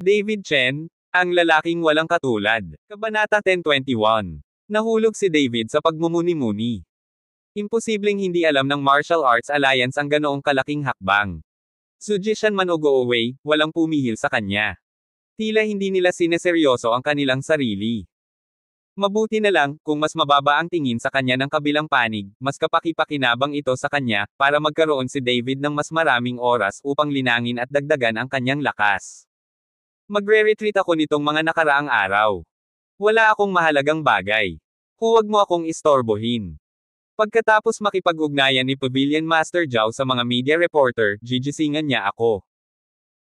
David Chen, ang lalaking walang katulad. Kabanata 10:21. Nahulog si David sa pagmumuni-muni. Imposibleng hindi alam ng Martial Arts Alliance ang ganoong kalaking hakbang. Suggestion man o go away, walang pumihil sa kanya. Tila hindi nila sineseryoso ang kanilang sarili. Mabuti na lang, kung mas mababa ang tingin sa kanya ng kabilang panig, mas kapaki-pakinabang ito sa kanya, para magkaroon si David ng mas maraming oras upang linangin at dagdagan ang kanyang lakas. Magre-retreat ako nitong mga nakaraang araw. Wala akong mahalagang bagay. Huwag mo akong istorbohin. Pagkatapos makipag-ugnayan ni Pavilion Master Zhao sa mga media reporter, gigisingan niya ako.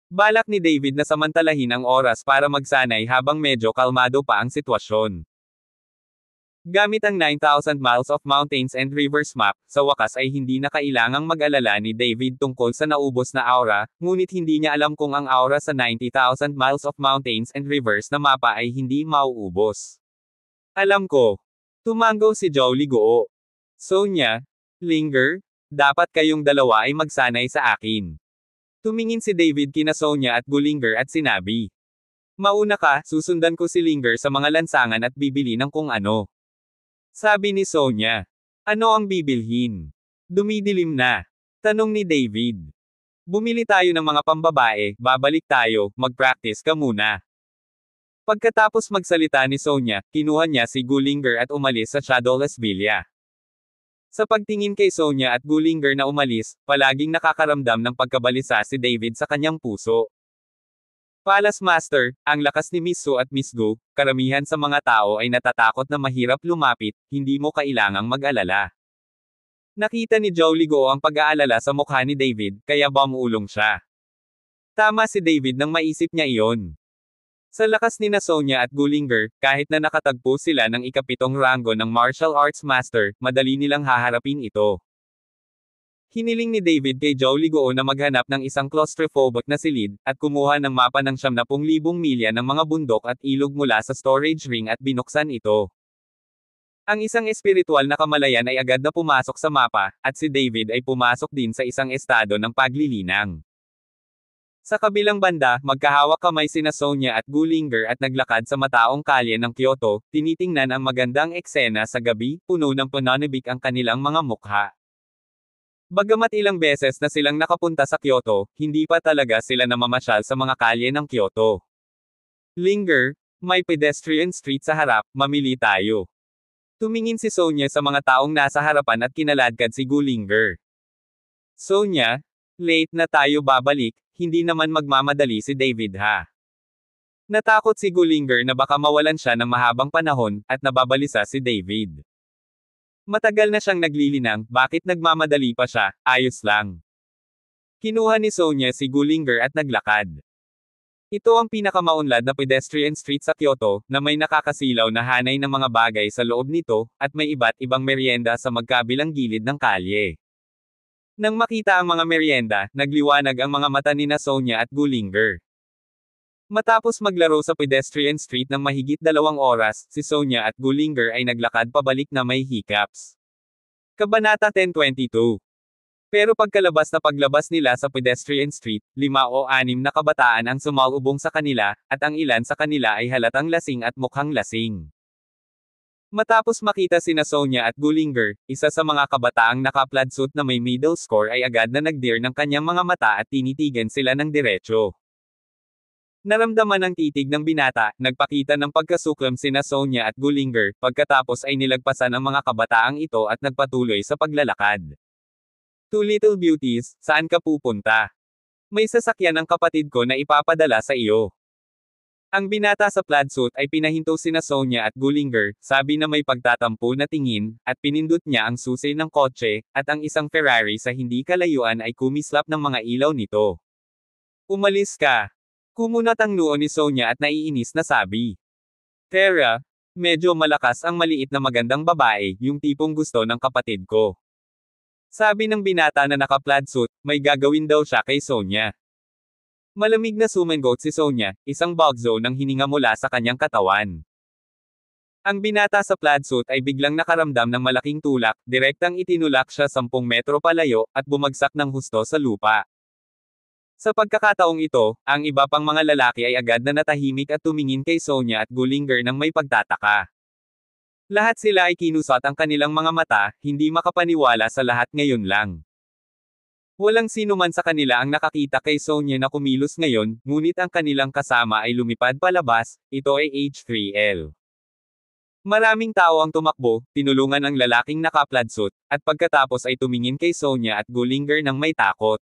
Balak ni David na samantalahin ang oras para magsanay habang medyo kalmado pa ang sitwasyon. Gamit ang 9,000 miles of mountains and rivers map, sa wakas ay hindi na kailangang mag-alala ni David tungkol sa naubos na aura, ngunit hindi niya alam kung ang aura sa 90,000 miles of mountains and rivers na mapa ay hindi mauubos. Alam ko. Tumango si Zhao Liguo. Sonya, Linger, dapat kayong dalawa ay magsanay sa akin. Tumingin si David kina Sonya at Gulinger at sinabi. Mauna ka, susundan ko si Linger sa mga lansangan at bibili ng kung ano. Sabi ni Sonya. Ano ang bibilhin? Dumidilim na. Tanong ni David. Bumili tayo ng mga pambabae, babalik tayo, mag-practice ka muna. Pagkatapos magsalita ni Sonya, kinuha niya si Gulinger at umalis sa Shadowless Villa. Sa pagtingin kay Sonya at Gulinger na umalis, palaging nakakaramdam ng pagkabalisa si David sa kanyang puso. Palace Master, ang lakas ni Miss Su at Miss Gu, karamihan sa mga tao ay natatakot na mahirap lumapit, hindi mo kailangang mag-alala. Nakita ni Zhao Liguo ang pag-aalala sa mukha ni David, kaya bumulong siya. Tama si David nang maisip niya iyon. Sa lakas ni Sonya at Gulinger, kahit na nakatagpo sila ng ika-7 ranggo ng Martial Arts Master, madali nilang haharapin ito. Hiniling ni David kay Zhao Liguo na maghanap ng isang claustrophobic na silid, at kumuha ng mapa ng 70,000 milya ng mga bundok at ilog mula sa storage ring at binuksan ito. Ang isang espiritual na kamalayan ay agad na pumasok sa mapa, at si David ay pumasok din sa isang estado ng paglilinang. Sa kabilang banda, magkahawak kamay sina Sonya at Gulinger at naglakad sa mataong kalye ng Kyoto, tinitingnan ang magandang eksena sa gabi, puno ng pananabik ang kanilang mga mukha. Bagamat ilang beses na silang nakapunta sa Kyoto, hindi pa talaga sila namamasyal sa mga kalye ng Kyoto. Linger, may pedestrian street sa harap, mamili tayo. Tumingin si Sonya sa mga taong nasa harapan at kinaladkad si Gulinger. Sonya, late na tayo babalik, hindi naman magmamadali si David ha. Natakot si Gulinger na baka mawalan siya ng mahabang panahon, at nababalisa si David. Matagal na siyang naglilinang, bakit nagmamadali pa siya, ayos lang. Kinuha ni Sonya si Gulinger at naglakad. Ito ang pinakamaunlad na pedestrian street sa Kyoto, na may nakakasilaw na hanay ng mga bagay sa loob nito, at may iba't ibang merienda sa magkabilang gilid ng kalye. Nang makita ang mga merienda, nagliwanag ang mga mata ni Sonya at Gulinger. Matapos maglaro sa pedestrian street ng mahigit 2 oras, si Sonya at Gulinger ay naglakad pabalik na may hiccups. Kabanata 10:22. Pero pagkalabas na paglabas nila sa pedestrian street, 5 o 6 na kabataan ang sumalubong sa kanila, at ang ilan sa kanila ay halatang lasing at mukhang lasing. Matapos makita sina Sonya at Gulinger, isa sa mga kabataang naka-plaid suit na may middle score ay agad na nagdir ng kanyang mga mata at tinitigan sila ng diretso. Naramdaman ang titig ng binata, nagpakita ng pagkasuklam sina Sonya at Gulinger, pagkatapos ay nilagpasan ang mga kabataang ito at nagpatuloy sa paglalakad. Two little beauties, saan ka pupunta? May sasakyan ng kapatid ko na ipapadala sa iyo. Ang binata sa plaid suit ay pinahinto sina Sonya at Gulinger, sabi na may pagtatampo na tingin, at pinindot niya ang susi ng kotse, at ang isang Ferrari sa hindi kalayuan ay kumislap ng mga ilaw nito. Umalis ka. Kumunat ang noo ni Sonya at naiinis na sabi. Tara, medyo malakas ang maliit na magandang babae, yung tipong gusto ng kapatid ko. Sabi ng binata na naka-plaid suit, may gagawin daw siya kay Sonya. Malamig na sumangot si Sonya, isang bugzo ng hininga mula sa kanyang katawan. Ang binata sa plaid suit ay biglang nakaramdam ng malaking tulak, direktang itinulak siya 10 metro palayo, at bumagsak ng husto sa lupa. Sa pagkakataong ito, ang iba pang mga lalaki ay agad na natahimik at tumingin kay Sonya at Gullinger ng may pagtataka. Lahat sila ay kinusat ang kanilang mga mata, hindi makapaniwala sa lahat ngayon lang. Walang sino man sa kanila ang nakakita kay Sonya na kumilos ngayon, ngunit ang kanilang kasama ay lumipad palabas, ito ay H3L. Maraming tao ang tumakbo, tinulungan ang lalaking naka-plaid suit, at pagkatapos ay tumingin kay Sonya at Gullinger ng may takot.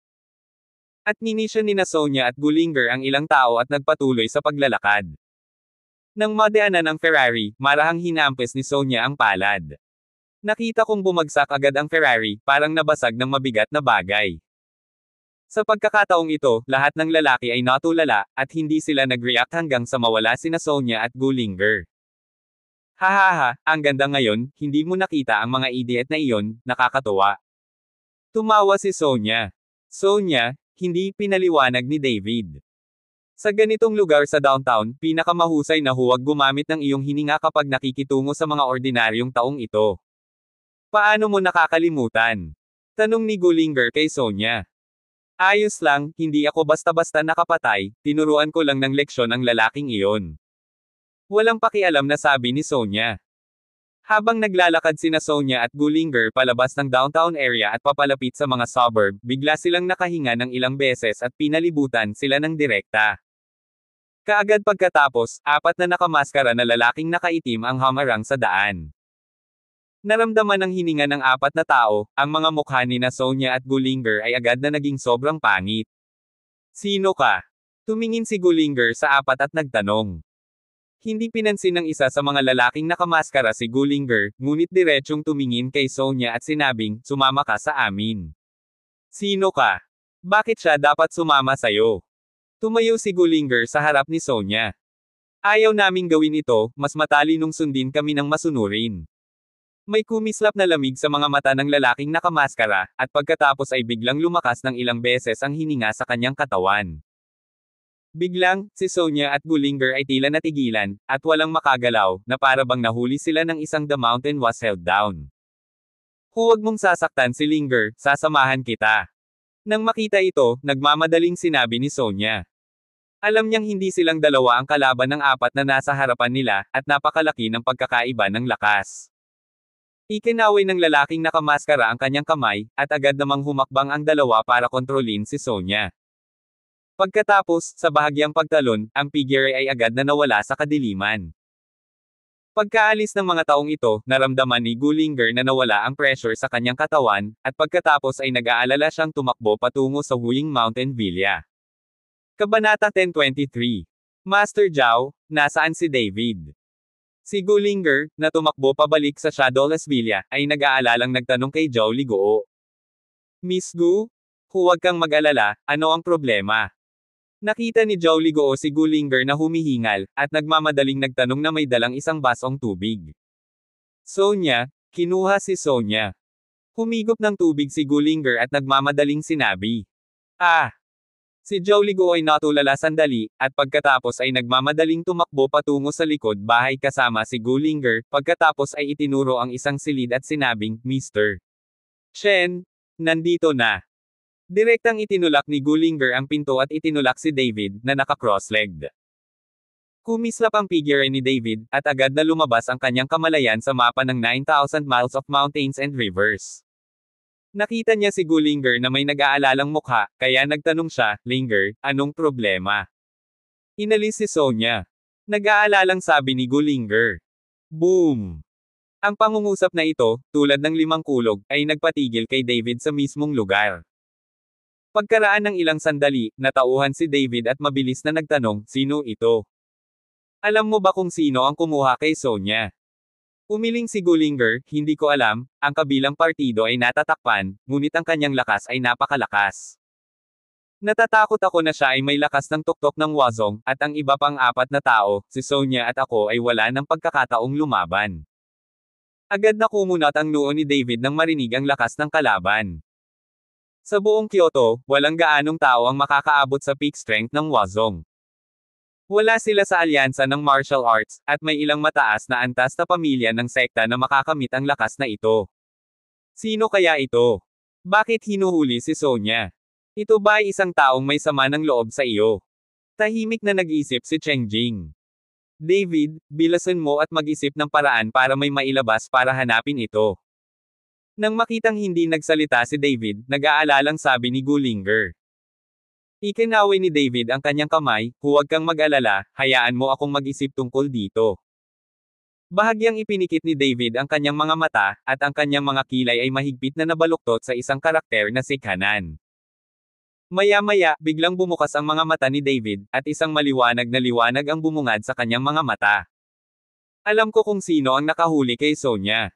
At ninisyon ni na Sonya at Gullinger ang ilang tao at nagpatuloy sa paglalakad. Nang madaanan ang Ferrari, marahang hinampes ni Sonya ang palad. Nakita kong bumagsak agad ang Ferrari, parang nabasag ng mabigat na bagay. Sa pagkakataong ito, lahat ng lalaki ay natulala, at hindi sila nag-react hanggang sa mawala sina Sonya at Gullinger. Hahaha, ang ganda ngayon, hindi mo nakita ang mga idiot na iyon, nakakatuwa. Tumawa si Sonya. Sonya, hindi pinaliwanag ni David. Sa ganitong lugar sa downtown, pinakamahusay na huwag gumamit ng iyong hininga kapag nakikitungo sa mga ordinaryong taong ito. Paano mo nakakalimutan? Tanong ni Gullinger kay Sonya. Ayos lang, hindi ako basta-basta nakapatay, tinuruan ko lang ng leksyon ang lalaking iyon. Walang pakialam na sabi ni Sonya. Habang naglalakad sina Sonya at Gullinger palabas ng downtown area at papalapit sa mga suburb, bigla silang nakahinga ng ilang beses at pinalibutan sila ng direkta. Kaagad pagkatapos, apat na nakamaskara na lalaking nakaitim ang hamarang sa daan. Naramdaman ng hininga ng apat na tao, ang mga mukha ni na Sonya at Gullinger ay agad na naging sobrang pangit. Sino ka? Tumingin si Gullinger sa apat at nagtanong. Hindi pinansin ng isa sa mga lalaking nakamaskara si Gullinger, ngunit diretsyong tumingin kay Sonya at sinabing, sumama ka sa amin. Sino ka? Bakit siya dapat sumama sa'yo? Tumayo si Gullinger sa harap ni Sonya. Ayaw naming gawin ito, mas matalinong sundin kami ng masunurin. May kumislap na lamig sa mga mata ng lalaking nakamaskara, at pagkatapos ay biglang lumakas ng ilang beses ang hininga sa kanyang katawan. Biglang, si Sonya at Gullinger ay tila natigilan, at walang makagalaw, na para bang nahuli sila ng isang the mountain was held down. Huwag mong sasaktan si Linger, sasamahan kita. Nang makita ito, nagmamadaling sinabi ni Sonya. Alam niyang hindi silang dalawa ang kalaban ng apat na nasa harapan nila, at napakalaki ng pagkakaiba ng lakas. Ikinaway ng lalaking nakamaskara ang kanyang kamay, at agad namang humakbang ang dalawa para kontrolin si Sonya. Pagkatapos, sa bahagyang pagtalon, ang figure ay agad na nawala sa kadiliman. Pagkaalis ng mga taong ito, naramdaman ni Gullinger na nawala ang pressure sa kanyang katawan, at pagkatapos ay nag-aalala siyang tumakbo patungo sa Huying Mountain Villa. Kabanata 10:23. Master Zhao, nasaan si David? Si Gullinger, na tumakbo pabalik sa Shadowless Villa, ay nag-aalalang nagtanong kay Zhao Liguo. Miss Gu? Huwag kang mag-alala, ano ang problema? Nakita ni Zhao Liguo si Gullinger na humihingal, at nagmamadaling nagtanong na may dalang isang basong tubig. Sonya, kinuha si Sonya. Humigop ng tubig si Gullinger at nagmamadaling sinabi. Si Zhao Liguo ay natulala sandali, at pagkatapos ay nagmamadaling tumakbo patungo sa likod bahay kasama si Gullinger, pagkatapos ay itinuro ang isang silid at sinabing, Mr. Chen, nandito na. Direktang itinulak ni Gullinger ang pinto at itinulak si David, na naka-cross-legged. Kumislap ang figure ni David, at agad na lumabas ang kanyang kamalayan sa mapa ng 9,000 miles of mountains and rivers. Nakita niya si Gullinger na may nag-aalalang mukha, kaya nagtanong siya, Linger, anong problema? Inalis si Sonya. Nag-aalalang sabi ni Gullinger. Boom! Ang pangungusap na ito, tulad ng limang kulog, ay nagpatigil kay David sa mismong lugar. Pagkaraan ng ilang sandali, natauhan si David at mabilis na nagtanong, sino ito? Alam mo ba kung sino ang kumuha kay Sonya? Umiling si Gullinger, hindi ko alam, ang kabilang partido ay natatakpan, ngunit ang kanyang lakas ay napakalakas. Natatakot ako na siya ay may lakas ng tuktok ng wazong, at ang iba pang apat na tao, si Sonya at ako ay wala ng pagkakataong lumaban. Agad na kumunat ang noo ni David nang marinig ang lakas ng kalaban. Sa buong Kyoto, walang gaanong tao ang makakaabot sa peak strength ng wazong. Wala sila sa alyansa ng martial arts, at may ilang mataas na antas na pamilya ng sekta na makakamit ang lakas na ito. Sino kaya ito? Bakit hinuhuli si Sonya? Ito ba ay isang taong may sama ng loob sa iyo? Tahimik na nag-isip si Cheng Jing. David, bilasan mo at mag-isip ng paraan para may mailabas para hanapin ito. Nang makitang hindi nagsalita si David, nag-aalalang sabi ni Gullinger. Ikinaway ni David ang kanyang kamay, huwag kang mag-alala, hayaan mo akong mag-isip tungkol dito. Bahagyang ipinikit ni David ang kanyang mga mata, at ang kanyang mga kilay ay mahigpit na nabaluktot sa isang karakter na si Kanan. Maya-maya, biglang bumukas ang mga mata ni David, at isang maliwanag na liwanag ang bumungad sa kanyang mga mata. Alam ko kung sino ang nakahuli kay Sonya.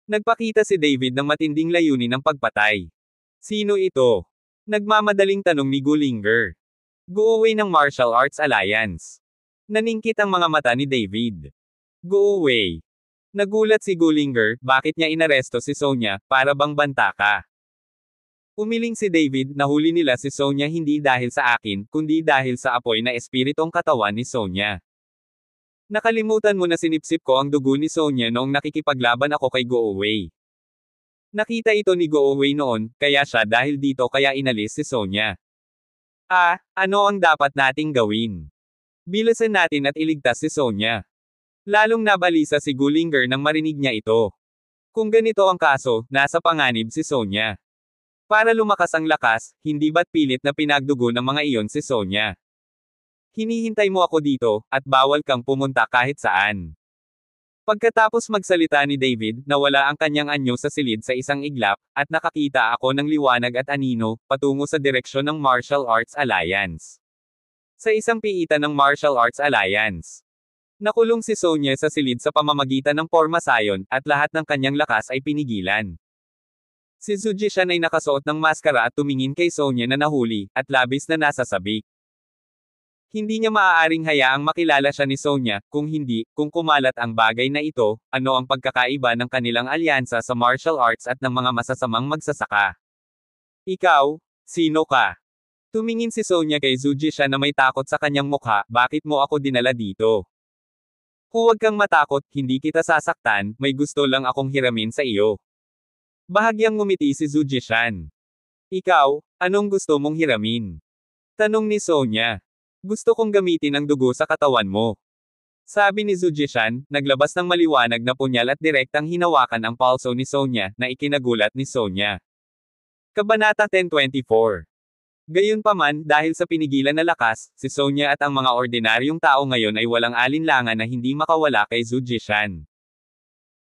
Nagpakita si David ng matinding layunin ng pagpatay. Sino ito? Nagmamadaling tanong ni Gullinger. Go-away ng Martial Arts Alliance. Naningkit ang mga mata ni David. Go-away. Nagulat si Gullinger, bakit niya inaresto si Sonya, para bang banta ka? Umiling si David, nahuli nila si Sonya hindi dahil sa akin, kundi dahil sa apoy na espiritong katawan ni Sonya. Nakalimutan mo na sinipsip ko ang dugo ni Sonya noong nakikipaglaban ako kay Go-away. Nakita ito ni Go-away noon, kaya siya dahil dito kaya inalis si Sonya. Ano ang dapat nating gawin? Bilasan natin at iligtas si Sonya. Lalong nabalisa si Gullinger nang marinig niya ito. Kung ganito ang kaso, nasa panganib si Sonya. Para lumakas ang lakas, hindi ba't pilit na pinagdugo ng mga iyon si Sonya? Hinihintay mo ako dito, at bawal kang pumunta kahit saan. Pagkatapos magsalita ni David, nawala ang kanyang anyo sa silid sa isang iglap, at nakakita ako ng liwanag at anino, patungo sa direksyon ng Martial Arts Alliance. Sa isang piitan ng Martial Arts Alliance. Nakulong si Sonya sa silid sa pamamagitan ng pormasayon, at lahat ng kanyang lakas ay pinigilan. Si Zujishan ay nakasuot ng maskara at tumingin kay Sonya na nahuli, at labis na nasasabik. Hindi niya maaaring hayaang makilala siya ni Sonya, kung kumalat ang bagay na ito, ano ang pagkakaiba ng kanilang alyansa sa martial arts at ng mga masasamang magsasaka. Ikaw, sino ka? Tumingin si Sonya kay Zujishan na may takot sa kanyang mukha, bakit mo ako dinala dito? Huwag kang matakot, hindi kita sasaktan, may gusto lang akong hiramin sa iyo. Bahagyang ngumiti si Zujishan. Ikaw, anong gusto mong hiramin? Tanong ni Sonya. Gusto kong gamitin ang dugo sa katawan mo. Sabi ni Zujishan, naglabas ng maliwanag na punyal at direktang hinawakan ang palso ni Sonya, na ikinagulat ni Sonya. Kabanata 1024. Gayunpaman, dahil sa pinigilan na lakas, si Sonya at ang mga ordinaryong tao ngayon ay walang alinlangan na hindi makawala kay Zujishan.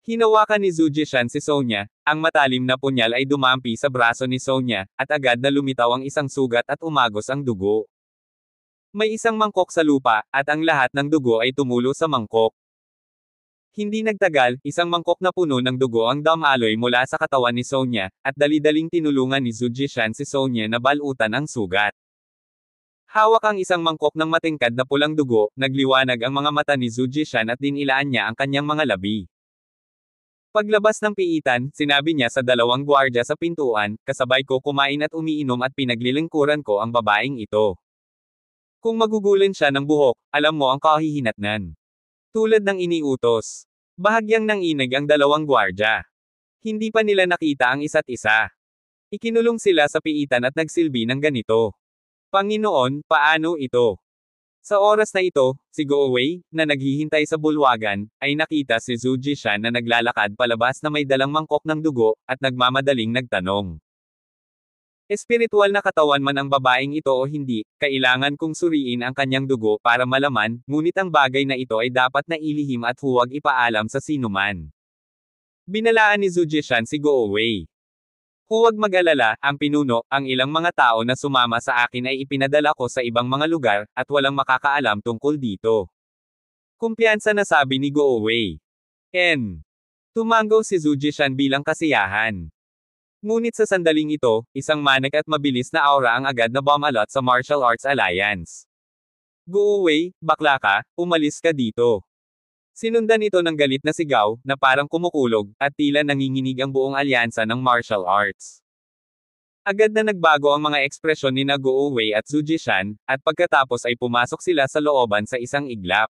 Hinawakan ni Zujishan si Sonya, ang matalim na punyal ay dumampi sa braso ni Sonya, at agad na lumitaw ang isang sugat at umagos ang dugo. May isang mangkok sa lupa, at ang lahat ng dugo ay tumulo sa mangkok. Hindi nagtagal, isang mangkok na puno ng dugo ang damaloy mula sa katawan ni Sonya, at dali-daling tinulungan ni Zujishan si Sonya na balutan ang sugat. Hawak ang isang mangkok ng matingkad na pulang dugo, nagliwanag ang mga mata ni Zujishan at dinilaan niya ang kanyang mga labi. Paglabas ng piitan, sinabi niya sa dalawang gwardya sa pintuan, kasabay ko kumain at umiinom at pinaglilingkuran ko ang babaeng ito. Kung magugulan siya ng buhok, alam mo ang kahihinatnan. Tulad ng iniutos. Bahagyang nanginig ang dalawang gwardya. Hindi pa nila nakita ang isa't isa. Ikinulong sila sa piitan at nagsilbi ng ganito. Panginoon, paano ito? Sa oras na ito, si Go-away, na naghihintay sa bulwagan, ay nakita si Zujishan na naglalakad palabas na may dalang mangkok ng dugo, at nagmamadaling nagtanong. Espiritual na katawan man ang babaeng ito o hindi, kailangan kong suriin ang kanyang dugo para malaman, ngunit ang bagay na ito ay dapat na ilihim at huwag ipaalam sa sinuman. Binalaan ni Zujishan si Go-away. Huwag mag-alala, ang pinuno, ang ilang mga tao na sumama sa akin ay ipinadala ko sa ibang mga lugar, at walang makakaalam tungkol dito. Kumpiyansa na sabi ni Go-away. Tumango si Zujishan bilang kasiyahan. Ngunit sa sandaling ito, isang manik at mabilis na aura ang agad na bumalot sa Martial Arts Alliance. Go-away, bakla ka, umalis ka dito. Sinundan ito ng galit na sigaw, na parang kumukulog, at tila nanginginig ang buong alyansa ng martial arts. Agad na nagbago ang mga ekspresyon ni Go-away at Zujishan, at pagkatapos ay pumasok sila sa looban sa isang iglap.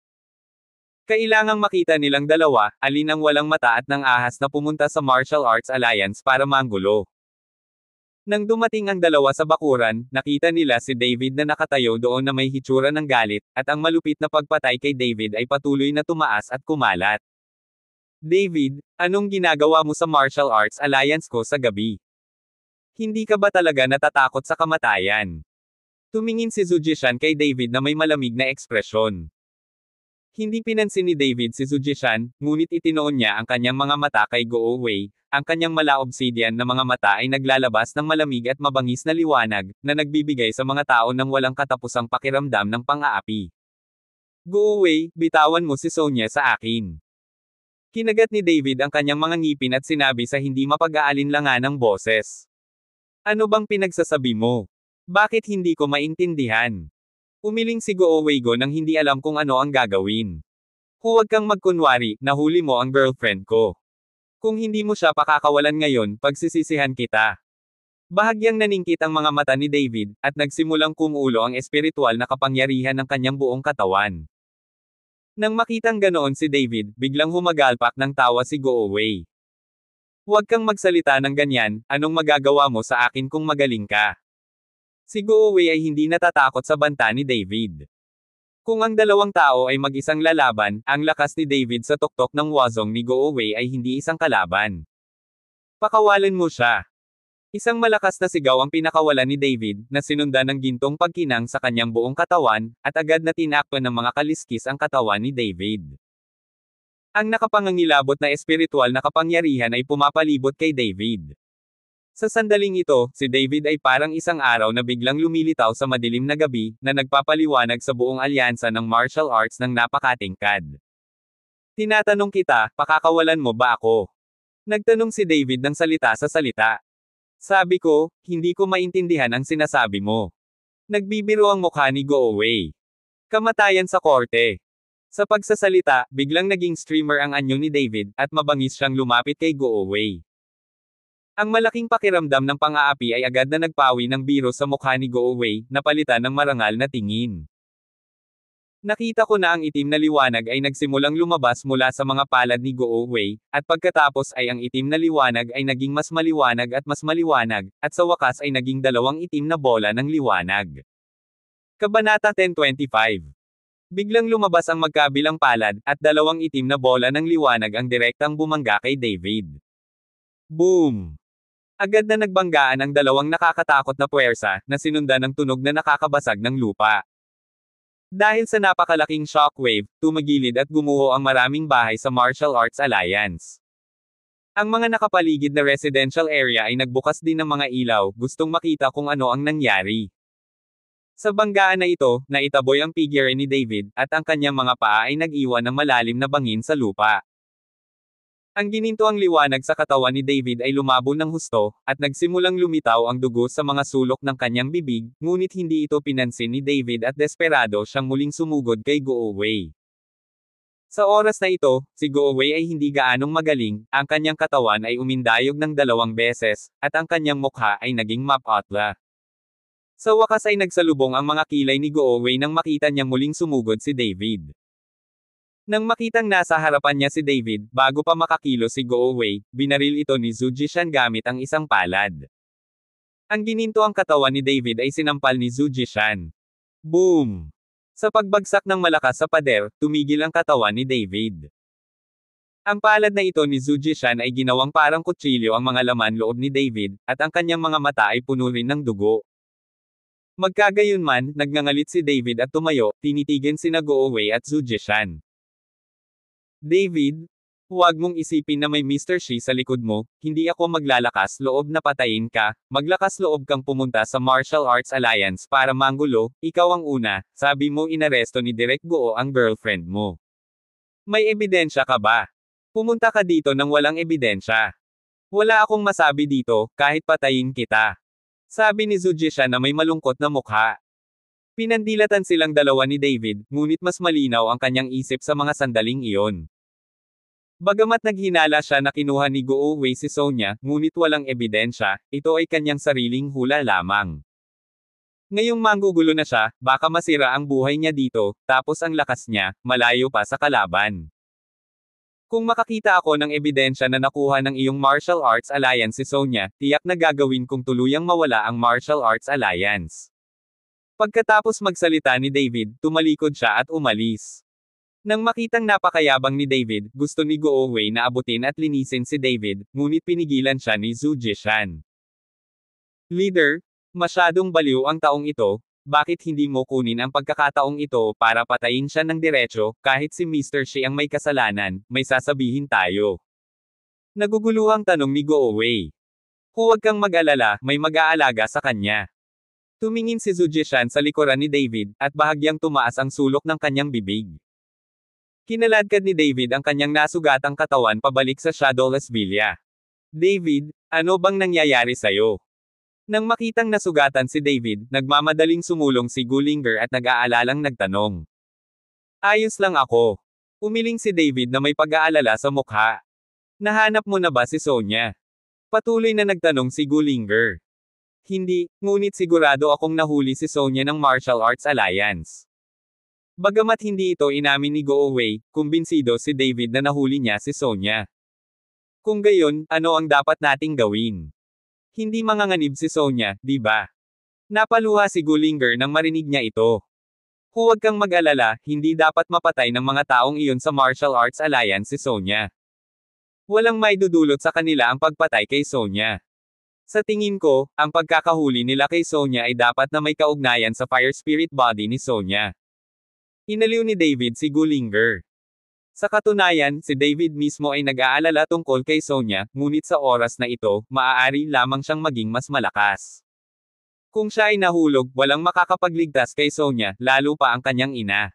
Kailangang makita nilang dalawa, alin ang walang mata at nang ahas na pumunta sa Martial Arts Alliance para manggulo. Nang dumating ang dalawa sa bakuran, nakita nila si David na nakatayo doon na may hitsura ng galit, at ang malupit na pagpatay kay David ay patuloy na tumaas at kumalat. David, anong ginagawa mo sa martial arts alliance ko sa gabi? Hindi ka ba talaga natatakot sa kamatayan? Tumingin si Zujishan kay David na may malamig na ekspresyon. Hindi pinansin ni David si Zujishan, ngunit itinoon niya ang kanyang mga mata kay Go Wei. Ang kanyang mala-obsidian na mga mata ay naglalabas ng malamig at mabangis na liwanag, na nagbibigay sa mga tao ng walang katapusang pakiramdam ng pang-aapi. Go Wei, bitawan mo si Sonya sa akin. Kinagat ni David ang kanyang mga ngipin at sinabi sa hindi mapag-aalinlangan ng boses. Ano bang pinagsasabi mo? Bakit hindi ko maintindihan? Umiling si Go Weigo nang hindi alam kung ano ang gagawin. Huwag kang magkunwari, nahuli mo ang girlfriend ko. Kung hindi mo siya pakakawalan ngayon, pagsisisihan kita. Bahagyang naningkit ang mga mata ni David, at nagsimulang kumulo ang espiritual na kapangyarihan ng kanyang buong katawan. Nang makitang ganoon si David, biglang humagalpak ng tawa si Go Wei. Huwag kang magsalita ng ganyan, anong magagawa mo sa akin kung magaling ka? Si Go Wei ay hindi natatakot sa banta ni David. Kung ang dalawang tao ay mag-isang lalaban, ang lakas ni David sa tuktok ng wazong ni Go Wei ay hindi isang kalaban. Pakawalan mo siya. Isang malakas na sigaw ang pinakawalan ni David, na sinundan ng gintong pagkinang sa kanyang buong katawan, at agad na tinakpan ng mga kaliskis ang katawan ni David. Ang nakapangangilabot na espiritual na kapangyarihan ay pumapalibot kay David. Sa sandaling ito, si David ay parang isang araw na biglang lumilitaw sa madilim na gabi, na nagpapaliwanag sa buong alyansa ng martial arts ng napakatingkad. Tinatanong kita, pakakawalan mo ba ako? Nagtanong si David ng salita sa salita. Sabi ko, hindi ko maintindihan ang sinasabi mo. Nagbibiro ang mukha ni Go Wei. Kamatayan sa korte. Sa pagsasalita, biglang naging streamer ang anyo ni David, at mabangis siyang lumapit kay Go Wei. Ang malaking pakiramdam ng pang-aapi ay agad na nagpawi ng biro sa mukha ni Go Wei, napalitan ng marangal na tingin. Nakita ko na ang itim na liwanag ay nagsimulang lumabas mula sa mga palad ni Go Wei, at pagkatapos ay ang itim na liwanag ay naging mas maliwanag, at sa wakas ay naging dalawang itim na bola ng liwanag. Kabanata 10:25. Biglang lumabas ang magkabilang palad, at dalawang itim na bola ng liwanag ang direktang bumangga kay David. Boom! Agad na nagbanggaan ang dalawang nakakatakot na puwersa, na sinundan ng tunog na nakakabasag ng lupa. Dahil sa napakalaking shockwave, tumagilid at gumuho ang maraming bahay sa Martial Arts Alliance. Ang mga nakapaligid na residential area ay nagbukas din ng mga ilaw, gustong makita kung ano ang nangyari. Sa banggaan na ito, naitaboy ang figure ni David, at ang kanyang mga paa ay nag-iwan ng malalim na bangin sa lupa. Ang ginintoang liwanag sa katawan ni David ay lumabo ng husto, at nagsimulang lumitaw ang dugo sa mga sulok ng kanyang bibig, ngunit hindi ito pinansin ni David at desperado siyang muling sumugod kay Go Wei. Sa oras na ito, si Go Wei ay hindi gaanong magaling, ang kanyang katawan ay umindayog ng 2 beses, at ang kanyang mukha ay naging mapatla. Sa wakas ay nagsalubong ang mga kilay ni Go Wei nang makita niyang muling sumugod si David. Nang makitang nasa harapan niya si David, bago pa makakilo si Go Wei, binaril ito ni Zujishan gamit ang isang palad. Ang gininto ang katawan ni David ay sinampal ni Zujishan. Boom! Sa pagbagsak ng malakas sa pader, tumigil ang katawan ni David. Ang palad na ito ni Zujishan ay ginawang parang kutsilyo ang mga laman loob ni David, at ang kanyang mga mata ay puno rin ng dugo. Magkagayunman, nagngangalit si David at tumayo, tinitigan sina Go Wei at Zujishan. David, huwag mong isipin na may Mr. Shi sa likod mo, hindi ako maglalakas loob na patayin ka, maglakas loob kang pumunta sa Martial Arts Alliance para manggulo, ikaw ang una, sabi mo inaresto ni Direk Go ang girlfriend mo. May ebidensya ka ba? Pumunta ka dito nang walang ebidensya. Wala akong masabi dito, kahit patayin kita. Sabi ni Zujishan na may malungkot na mukha. Pinandilatan silang dalawa ni David, ngunit mas malinaw ang kanyang isip sa mga sandaling iyon. Bagamat naghinala siya na kinuha ni Go Wei si Sonya, ngunit walang ebidensya, ito ay kanyang sariling hula lamang. Ngayong manggugulo na siya, baka masira ang buhay niya dito, tapos ang lakas niya, malayo pa sa kalaban. Kung makakita ako ng ebidensya na nakuha ng iyong martial arts alliance si Sonya, tiyak na gagawin kong tuluyang mawala ang martial arts alliance. Pagkatapos magsalita ni David, tumalikod siya at umalis. Nang makitang napakayabang ni David, gusto ni Guo Wei na abutin at linisin si David, ngunit pinigilan siya ni Zhu Jishan. Leader, masyadong baliw ang taong ito, bakit hindi mo kunin ang pagkakataong ito para patayin siya ng diretso, kahit si Mr. Shi ang may kasalanan, may sasabihin tayo. Naguguluhang tanong ni Guo Wei. Huwag kang mag-alala, may mag-aalaga sa kanya. Tumingin si Zhu Jishan sa likuran ni David, at bahagyang tumaas ang sulok ng kanyang bibig. Kinaladkad ni David ang kanyang nasugatang katawan pabalik sa Shadowless Villa. David, ano bang nangyayari sa'yo? Nang makitang nasugatan si David, nagmamadaling sumulong si Gullinger at nag-aalalang nagtanong. Ayos lang ako. Umiling si David na may pag-aalala sa mukha. Nahanap mo na ba si Sonya? Patuloy na nagtanong si Gullinger. Hindi, ngunit sigurado akong nahuli si Sonya ng Martial Arts Alliance. Bagamat hindi ito inamin ni Guo Wei, kumbinsido si David na nahuli niya si Sonya. Kung gayon, ano ang dapat nating gawin? Hindi manganganib si Sonya, di ba? Napaluha si Gullinger nang marinig niya ito. Huwag kang mag-alala, hindi dapat mapatay ng mga taong iyon sa Martial Arts Alliance si Sonya. Walang maidudulot sa kanila ang pagpatay kay Sonya. Sa tingin ko, ang pagkakahuli nila kay Sonya ay dapat na may kaugnayan sa Fire Spirit Body ni Sonya. Inaliw ni David si Gullinger. Sa katunayan, si David mismo ay nag-aalala tungkol kay Sonya, ngunit sa oras na ito, maaari lamang siyang maging mas malakas. Kung siya ay nahulog, walang makakapagligtas kay Sonya, lalo pa ang kanyang ina.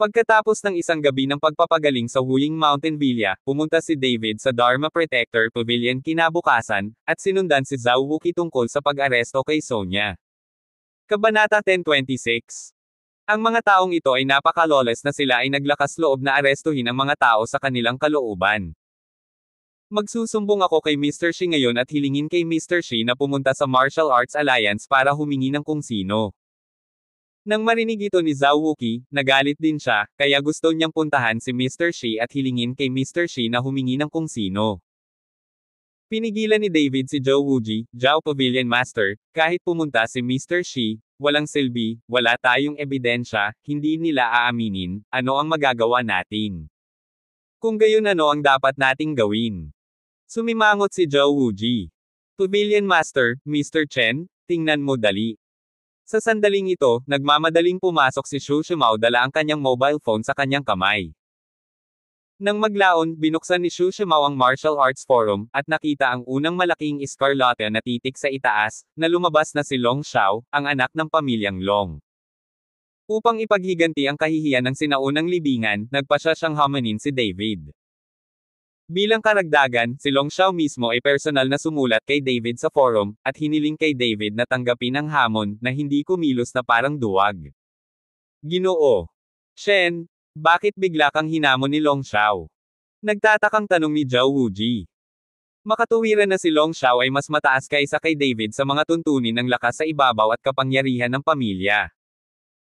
Pagkatapos ng isang gabi ng pagpapagaling sa Huying Mountain Villa, pumunta si David sa Dharma Protector Pavilion kinabukasan, at sinundan si Zhao Wuqi tungkol sa pag-aresto kay Sonya. Kabanata 1026. Ang mga taong ito ay napaka-lawless na sila ay naglakas loob na arestuhin ang mga tao sa kanilang kalooban. Magsusumbong ako kay Mr. Shi ngayon at hilingin kay Mr. Shi na pumunta sa Martial Arts Alliance para humingi ng kung sino. Nang marinig ito ni Zhao Wuqi, nagalit din siya, kaya gusto niyang puntahan si Mr. Shi at hilingin kay Mr. Shi na humingi ng kung sino. Pinigilan ni David si Zhou Wuji, Zhao Pavilion Master, kahit pumunta si Mr. Shi, walang silbi, wala tayong ebidensya, hindi nila aaminin, ano ang magagawa natin? Kung gayon ano ang dapat nating gawin? Sumimangot si Zhou Wuji. Pavilion Master, Mr. Chen, tingnan mo dali. Sa sandaling ito, nagmamadaling pumasok si Xu Shimao dala ang kanyang mobile phone sa kanyang kamay. Nang maglaon, binuksan ni Xu Shimao ang Martial Arts Forum, at nakita ang unang malaking eskarlate na titik sa itaas, na lumabas na si Long Xiao, ang anak ng pamilyang Long. Upang ipaghiganti ang kahihiyan ng sinaunang libingan, nagpasya siyang hamanin si David. Bilang karagdagan, si Long Xiao mismo ay personal na sumulat kay David sa forum, at hiniling kay David na tanggapin ang hamon, na hindi kumilos na parang duwag. Ginoo. Shen, bakit bigla kang hinamon ni Long Xiao? Nagtatakang tanong ni Zhao Wuji. Makatuwiran na si Long Xiao ay mas mataas kaysa kay David sa mga tuntunin ng lakas sa ibabaw at kapangyarihan ng pamilya.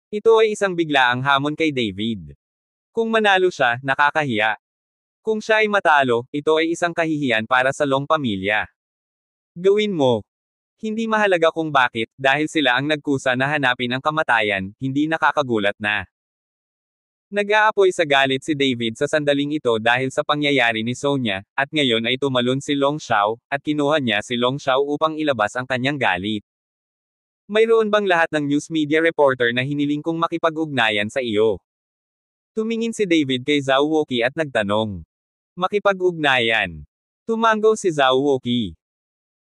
Ito ay isang biglaang hamon kay David. Kung manalo siya, nakakahiya. Kung siya ay matalo, ito ay isang kahihiyan para sa Long pamilya. Gawin mo. Hindi mahalaga kung bakit, dahil sila ang nagkusa na hanapin ang kamatayan, hindi nakakagulat na. Nag-aapoy sa galit si David sa sandaling ito dahil sa pangyayari ni Sonya, at ngayon ay tumalon si Long Xiao, at kinuha niya si Long Xiao upang ilabas ang kanyang galit. Mayroon bang lahat ng news media reporter na hiniling kong makipag-ugnayan sa iyo? Tumingin si David kay Zhao Wuqi at nagtanong. Makipag-ugnayan. Tumango si Zhao Wuqi.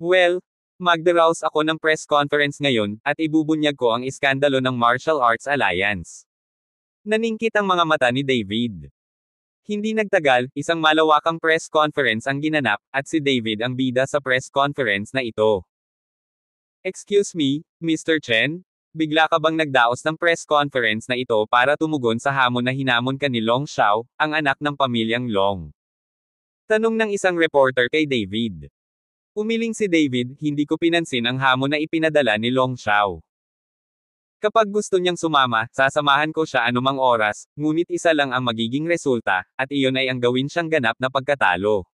Well, magdaraos ako ng press conference ngayon, at ibubunyag ko ang iskandalo ng Martial Arts Alliance. Naningkit ang mga mata ni David. Hindi nagtagal, isang malawakang press conference ang ginanap, at si David ang bida sa press conference na ito. Excuse me, Mr. Chen? Bigla ka bang nagdaos ng press conference na ito para tumugon sa hamon na hinamon ka ni Long Xiao, ang anak ng pamilyang Long? Tanong ng isang reporter kay David. Umiling si David, hindi ko pinansin ang hamon na ipinadala ni Long Xiao. Kapag gusto niyang sumama, sasamahan ko siya anumang oras, ngunit isa lang ang magiging resulta, at iyon ay ang gawin siyang ganap na pagkatalo.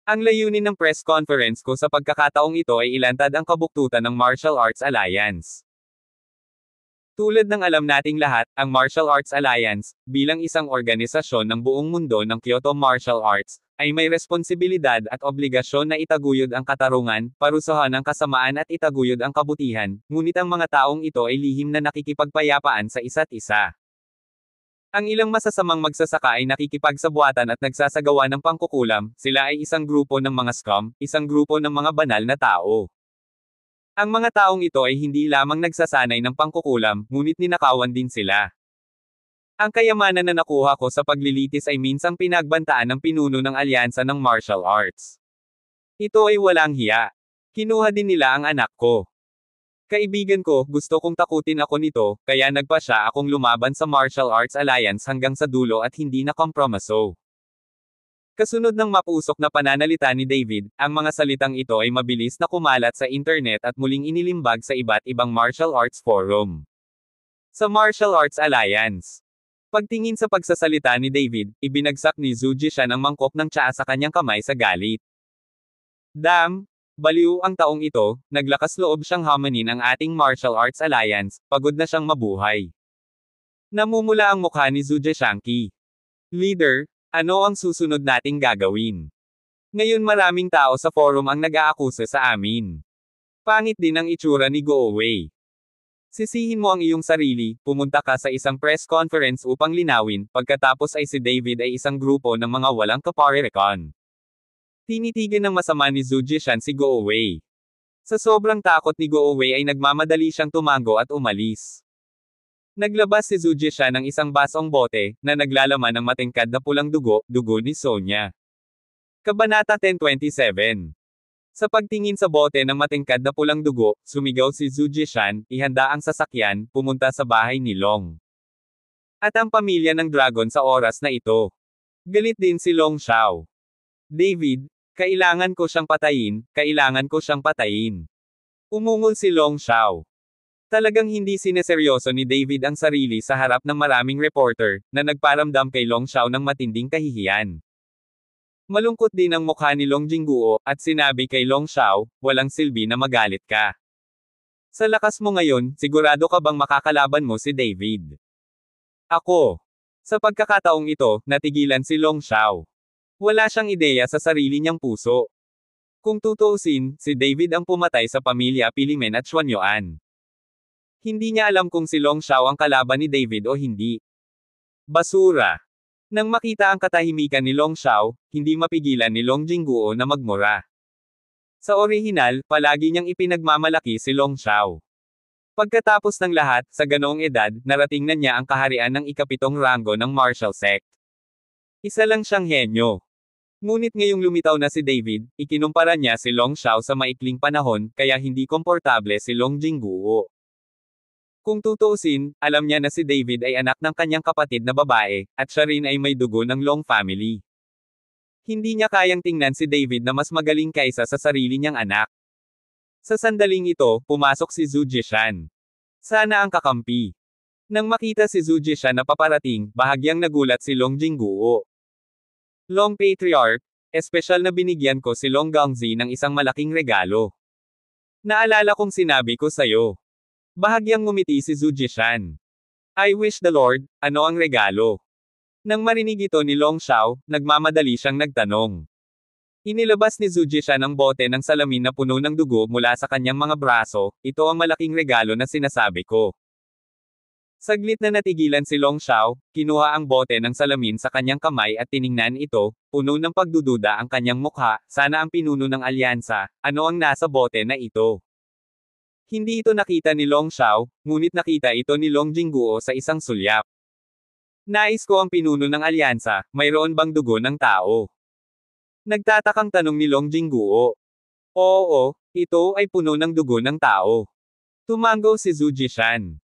Ang layunin ng press conference ko sa pagkakataong ito ay ilantad ang kabuktutan ng Martial Arts Alliance. Tulad ng alam nating lahat, ang Martial Arts Alliance, bilang isang organisasyon ng buong mundo ng Kyoto Martial Arts, ay may responsibilidad at obligasyon na itaguyod ang katarungan, parusahan ang kasamaan at itaguyod ang kabutihan, ngunit ang mga taong ito ay lihim na nakikipagpayapaan sa isa't isa. Ang ilang masasamang magsasaka ay nakikipagsabuatan at nagsasagawa ng pangkukulam, sila ay isang grupo ng mga scum, isang grupo ng mga banal na tao. Ang mga taong ito ay hindi lamang nagsasanay ng pangkukulam, ngunit ninakawan din sila. Ang kayamanan na nakuha ko sa paglilitis ay minsang pinagbantaan ng pinuno ng alyansa ng martial arts. Ito ay walang hiya. Kinuha din nila ang anak ko. Kaibigan ko, gusto kong takutin ako nito, kaya nagpa siya akong lumaban sa Martial Arts Alliance hanggang sa dulo at hindi na kompromiso. Kasunod ng mapusok na pananalita ni David, ang mga salitang ito ay mabilis na kumalat sa internet at muling inilimbag sa iba't ibang martial arts forum. Sa Martial Arts Alliance. Pagtingin sa pagsasalita ni David, ibinagsak ni Zuji siya ng mangkok ng tsaa sa kanyang kamay sa galit. Damn! Baliw ang taong ito, naglakas loob siyang hamanin ang ating Martial Arts Alliance, pagod na siyang mabuhay. Namumula ang mukha ni Zuji Shanky. Leader, ano ang susunod nating gagawin? Ngayon maraming tao sa forum ang nag-aakusa sa amin. Pangit din ang itsura ni Go Away. Sisihin mo ang iyong sarili, pumunta ka sa isang press conference upang linawin, pagkatapos ay si David ay isang grupo ng mga walang kaparerekan. Tinitigan ng masama ni Zuji Shan si Go Away. Sa sobrang takot ni Go Away ay nagmamadali siyang tumango at umalis. Naglabas si Zuji siya ng isang basong bote, na naglalaman ng matingkad na pulang dugo ni Sonya. Kabanata 10:27. Sa pagtingin sa bote ng matingkad na pulang dugo, sumigaw si Zuji Shan, ihanda ang sasakyan, pumunta sa bahay ni Long. At ang pamilya ng dragon sa oras na ito. Galit din si Long Xiao. David, kailangan ko siyang patayin. Umungol si Long Xiao. Talagang hindi sineseryoso ni David ang sarili sa harap ng maraming reporter, na nagparamdam kay Long Xiao ng matinding kahihiyan. Malungkot din ang mukha ni Long Jingguo, at sinabi kay Long Xiao, walang silbi na magalit ka. Sa lakas mo ngayon, sigurado ka bang makakalaban mo si David? Ako. Sa pagkakataong ito, natigilan si Long Xiao. Wala siyang ideya sa sarili niyang puso. Kung tutuusin, si David ang pumatay sa pamilya Pilimen at Xuanyuan. Hindi niya alam kung si Long Xiao ang kalaban ni David o hindi. Basura. Nang makita ang katahimikan ni Long Xiao, hindi mapigilan ni Long Jingguo na magmura. Sa orihinal, palagi niyang ipinagmamalaki si Long Xiao. Pagkatapos ng lahat, sa ganoong edad, narating na niya ang kaharian ng ikapitong ranggo ng martial sect. Isa lang siyang henyo. Ngunit ngayong lumitaw na si David, ikinumpara niya si Long Xiao sa maikling panahon, kaya hindi komportable si Long Jingguo. Kung tutuusin, alam niya na si David ay anak ng kanyang kapatid na babae, at siya rin ay may dugo ng Long family. Hindi niya kayang tingnan si David na mas magaling kaysa sa sarili niyang anak. Sa sandaling ito, pumasok si Zuji Shan. Sana ang kakampi. Nang makita si Zuji Shan na paparating, bahagyang nagulat si Long Jingguo. Long Patriarch, espesyal na binigyan ko si Long Gangzi ng isang malaking regalo. Naalala kong sinabi ko sa'yo. Bahagyang ngumiti si Zuji Shan. I wish the Lord, ano ang regalo? Nang marinig ito ni Long Xiao, nagmamadali siyang nagtanong. Inilabas ni Zuji Shan ang bote ng salamin na puno ng dugo mula sa kanyang mga braso, ito ang malaking regalo na sinasabi ko. Saglit na natigilan si Long Xiao, kinuha ang bote ng salamin sa kanyang kamay at tiningnan ito, puno ng pagdududa ang kanyang mukha, sana ang pinuno ng alyansa, ano ang nasa bote na ito? Hindi ito nakita ni Long Xiao, ngunit nakita ito ni Long Jingguo sa isang sulyap. Nais ko ang pinuno ng alyansa, mayroon bang dugo ng tao? Nagtatakang tanong ni Long Jingguo. Oo, ito ay puno ng dugo ng tao. Tumango si Zuji Shan.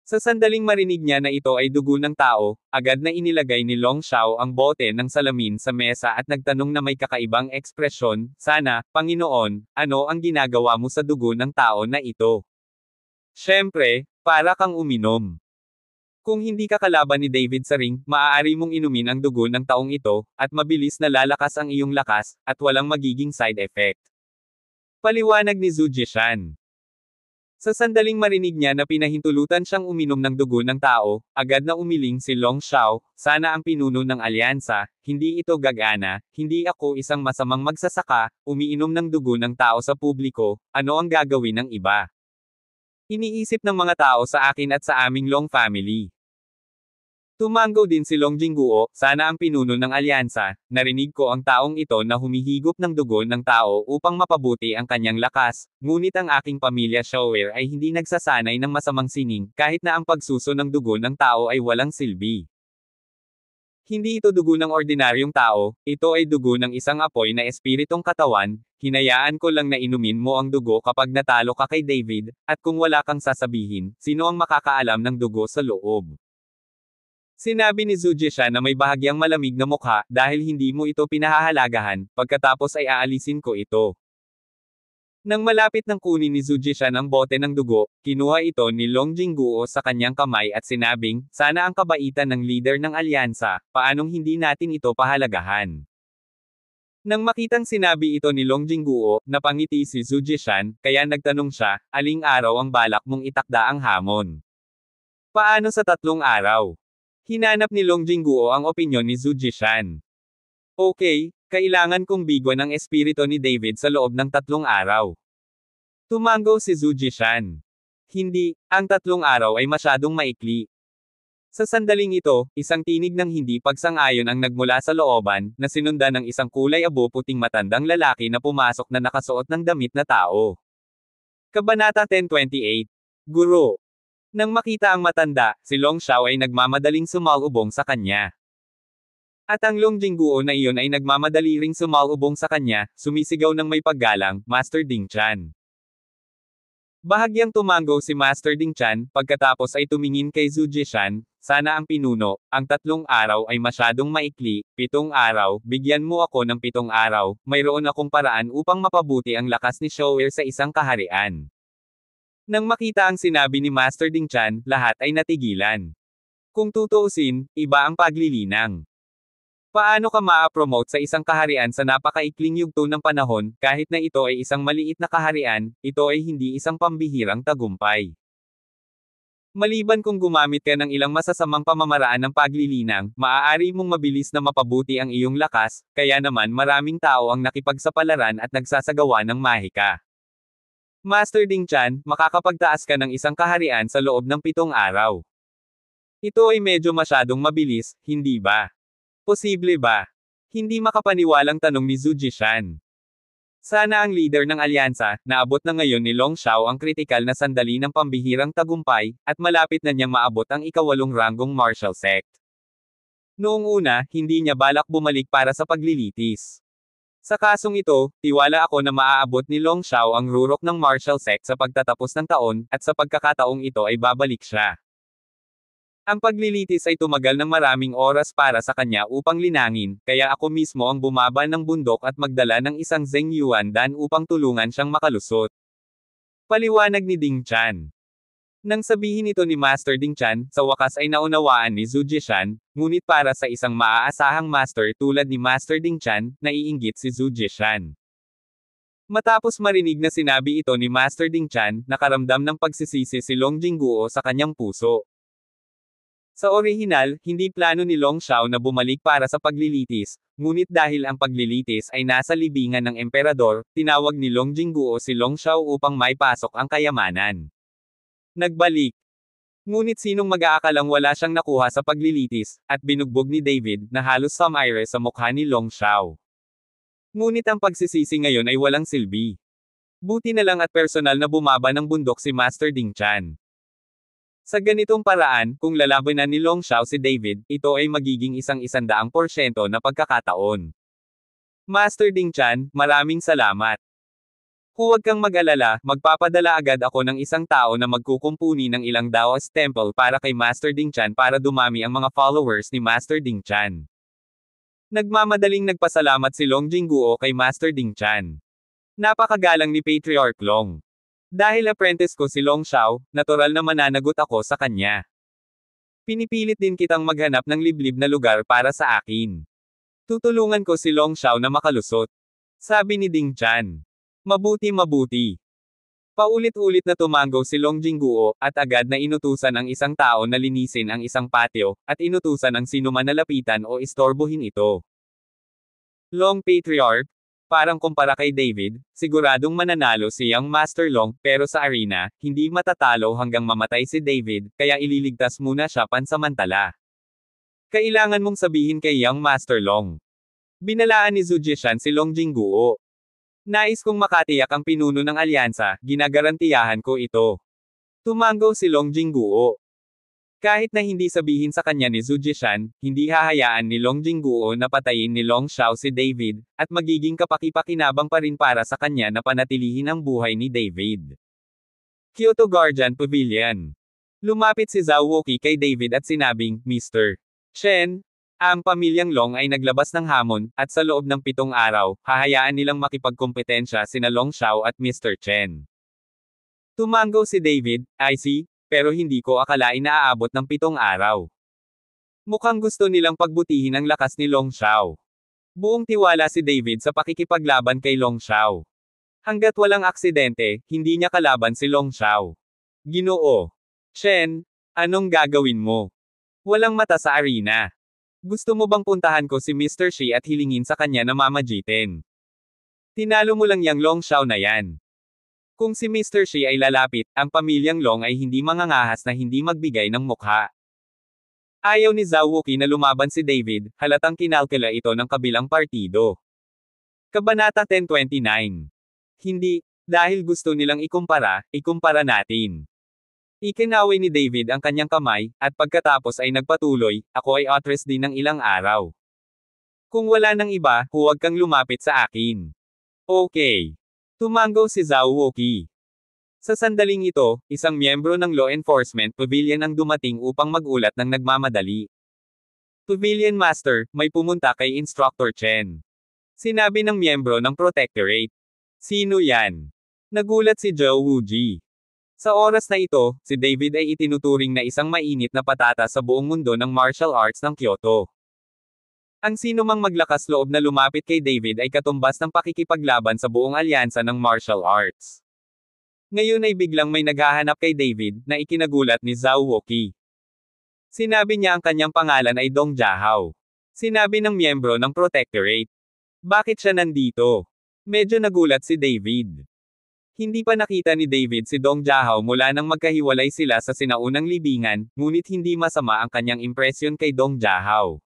Sa sandaling marinig niya na ito ay dugo ng tao, agad na inilagay ni Long Xiao ang bote ng salamin sa mesa at nagtanong na may kakaibang ekspresyon, sana, Panginoon, ano ang ginagawa mo sa dugo ng tao na ito? Siyempre, Para kang uminom. Kung hindi ka kalaban ni David sa ring, maaari mong inumin ang dugo ng taong ito, at mabilis na lalakas ang iyong lakas, at walang magiging side effect. Paliwanag ni Zhu Jishan. Sa sandaling marinig niya na pinahintulutan siyang uminom ng dugo ng tao, agad na umiling si Long Xiao, sana ang pinuno ng alyansa, hindi ito gagana, hindi ako isang masamang magsasaka, umiinom ng dugo ng tao sa publiko, ano ang gagawin ng iba? Iniisip ng mga tao sa akin at sa aming Long family. Tumango din si Long Jingguo, sana ang pinuno ng alyansa, narinig ko ang taong ito na humihigop ng dugo ng tao upang mapabuti ang kanyang lakas, ngunit ang aking pamilya Shower ay hindi nagsasanay ng masamang sining, kahit na ang pagsuso ng dugo ng tao ay walang silbi. Hindi ito dugo ng ordinaryong tao, ito ay dugo ng isang apoy na espiritong katawan, hinayaan ko lang na inumin mo ang dugo kapag natalo ka kay David, at kung wala kang sasabihin, sino ang makakaalam ng dugo sa loob? Sinabi ni Zhu Jishan na may bahagyang malamig na mukha, dahil hindi mo ito pinahahalagahan, pagkatapos ay aalisin ko ito. Nang malapit ng kunin ni Zhu Jishan ang bote ng dugo, kinuha ito ni Long Jingguo sa kanyang kamay at sinabing, sana ang kabaitan ng leader ng alyansa, paanong hindi natin ito pahalagahan. Nang makitang sinabi ito ni Long Jingguo, napangiti si Zhu Jishan, kaya nagtanong siya, aling araw ang balak mong itakda ang hamon? Paano sa 3 araw? Hinanap ni Long Jingguo ang opinyon ni Zhu Jishan. Okay, kailangan kong bigwan ang espiritu ni David sa loob ng 3 araw. Tumango si Zhu Jishan. Hindi, ang 3 araw ay masyadong maikli. Sa sandaling ito, isang tinig ng hindi pagsang-ayon ang nagmula sa looban, na sinundan ng isang kulay abo puting matandang lalaki na pumasok na nakasuot ng damit na tao. Kabanata 10:28. Guro. Nang makita ang matanda, si Long Xiao ay nagmamadaling sumalubong sa kanya. At ang Long Jingguo na iyon ay nagmamadali ring sumalubong sa kanya, sumisigaw ng may paggalang, Master Ding Chan. Bahagyang tumango si Master Ding Chan, pagkatapos ay tumingin kay Zhu Jishan, sana ang pinuno, ang 3 araw ay masyadong maikli, 7 araw, bigyan mo ako ng 7 araw, mayroon akong paraan upang mapabuti ang lakas ni Shower sa isang kaharian. Nang makita ang sinabi ni Master Ding Chan, lahat ay natigilan. Kung tutuusin, iba ang paglilinang. Paano ka maa-promote sa isang kaharian sa napakaikling yugto ng panahon, kahit na ito ay isang maliit na kaharian, ito ay hindi isang pambihirang tagumpay. Maliban kung gumamit ka ng ilang masasamang pamamaraan ng paglilinang, maaari mong mabilis na mapabuti ang iyong lakas, kaya naman maraming tao ang nakipagsapalaran at nagsasagawa ng mahika. Master Ding Chan, makakapagtaas ka ng isang kaharian sa loob ng 7 araw. Ito ay medyo masyadong mabilis, hindi ba? Posible ba? Hindi makapaniwalang tanong ni Zhu Jishan. Sana ang leader ng alyansa, naabot na ngayon ni Long Xiao ang kritikal na sandali ng pambihirang tagumpay, at malapit na niyang maabot ang ika-8 ranggong martial sect. Noong una, hindi niya balak bumalik para sa paglilitis. Sa kasong ito, tiwala ako na maaabot ni Long Xiao ang rurok ng martial sect sa pagtatapos ng taon, at sa pagkakataong ito ay babalik siya. Ang paglilitis ay tumagal ng maraming oras para sa kanya upang linangin, kaya ako mismo ang bumaba ng bundok at magdala ng isang Zheng Yuan Dan upang tulungan siyang makalusot. Paliwanag ni Ding Chan. Nang sabihin ito ni Master Ding Chan, sa wakas ay naunawaan ni Zhu Jishan, ngunit para sa isang maaasahang master tulad ni Master Ding Chan, naiinggit si Zhu Jishan. Matapos marinig na sinabi ito ni Master Ding Chan, nakaramdam ng pagsisisi si Long Jingguo sa kanyang puso. Sa orihinal, hindi plano ni Long Xiao na bumalik para sa paglilitis, ngunit dahil ang paglilitis ay nasa libingan ng emperador, tinawag ni Long Jingguo si Long Xiao upang maipasok ang kayamanan. Nagbalik. Ngunit sinong mag-aakalang wala siyang nakuha sa paglilitis, at binugbog ni David, na halos sumire sa mukha ni Long Xiao. Ngunit ang pagsisisi ngayon ay walang silbi. Buti na lang at personal na bumaba ng bundok si Master Ding Chan. Sa ganitong paraan, kung lalabanan ni Long Xiao si David, ito ay magiging 100% na pagkakataon. Master Ding Chan, maraming salamat. Huwag kang mag-alala, magpapadala agad ako ng isang tao na magkukumpuni ng ilang Daoist temple para kay Master Ding Chan para dumami ang mga followers ni Master Ding Chan. Nagmamadaling nagpasalamat si Long Jingguo kay Master Ding Chan. Napakagalang ni Patriarch Long. Dahil apprentice ko si Long Xiao, natural na mananagot ako sa kanya. Pinipilit din kitang maghanap ng liblib na lugar para sa akin. Tutulungan ko si Long Xiao na makalusot. Sabi ni Ding Chan. Mabuti mabuti. Paulit-ulit na tumango si Long Jingguo, at agad na inutusan ang isang tao na linisin ang isang patio, at inutusan ang sinuman na lapitan o istorbohin ito. Long Patriarch, parang kumpara kay David, siguradong mananalo si Young Master Long, pero sa arena, hindi matatalo hanggang mamatay si David, kaya ililigtas muna siya pansamantala. Kailangan mong sabihin kay Young Master Long. Binalaan ni Zhu Jishan si Long Jingguo. Nais kong makatiyak ang pinuno ng alyansa, ginagarantiyahan ko ito. Tumango si Long Jingguo. Kahit na hindi sabihin sa kanya ni Zhu Jishan, hindi hahayaan ni Long Jingguo na patayin ni Long Xiao si David, at magiging kapaki-pakinabang pa rin para sa kanya na panatilihin ang buhay ni David. Kyoto Guardian Pavilion. Lumapit si Zhao Wuqi kay David at sinabing, Mr. Chen, ang pamilyang Long ay naglabas ng hamon, at sa loob ng 7 araw, hahayaan nilang makipagkompetensya sina Long Xiao at Mr. Chen. Tumango si David, I see, pero hindi ko akalain na aabot ng 7 araw. Mukhang gusto nilang pagbutihin ang lakas ni Long Xiao. Buong tiwala si David sa pakikipaglaban kay Long Xiao. Hanggat walang aksidente, hindi niya kalaban si Long Xiao. Ginoo. Chen, anong gagawin mo? Walang mata sa arena. Gusto mo bang puntahan ko si Mr. Shi at hilingin sa kanya na mamagitin? Tinalo mo lang yang Long Xiao na yan. Kung si Mr. Shi ay lalapit, ang pamilyang Long ay hindi mangangahas na hindi magbigay ng mukha. Ayaw ni Zhao Wuqi na lumaban si David, halatang kinalkula ito ng kabilang partido. Kabanata 1029. Hindi, dahil gusto nilang ikumpara natin. Ikinaway ni David ang kanyang kamay, at pagkatapos ay nagpatuloy, ako ay atres din ng ilang araw. Kung wala nang iba, huwag kang lumapit sa akin. Okay. Tumango si Zhao Wuqi. Sa sandaling ito, isang miyembro ng Law Enforcement Pavilion ang dumating upang magulat ng nagmamadali. Pavilion Master, may pumunta kay Instructor Chen. Sinabi ng miyembro ng Protectorate. Sino yan? Nagulat si Zhou Wuji. Sa oras na ito, si David ay itinuturing na isang mainit na patata sa buong mundo ng martial arts ng Kyoto. Ang sino mang maglakas loob na lumapit kay David ay katumbas ng pakikipaglaban sa buong alyansa ng martial arts. Ngayon ay biglang may naghahanap kay David, na ikinagulat ni Zhao Wuqi. Sinabi niya ang kanyang pangalan ay Dong Jiahao. Sinabi ng miyembro ng Protectorate. Bakit siya nandito? Medyo nagulat si David. Hindi pa nakita ni David si Dong Jiahao mula nang magkahiwalay sila sa sinaunang libingan, ngunit hindi masama ang kanyang impresyon kay Dong Jiahao.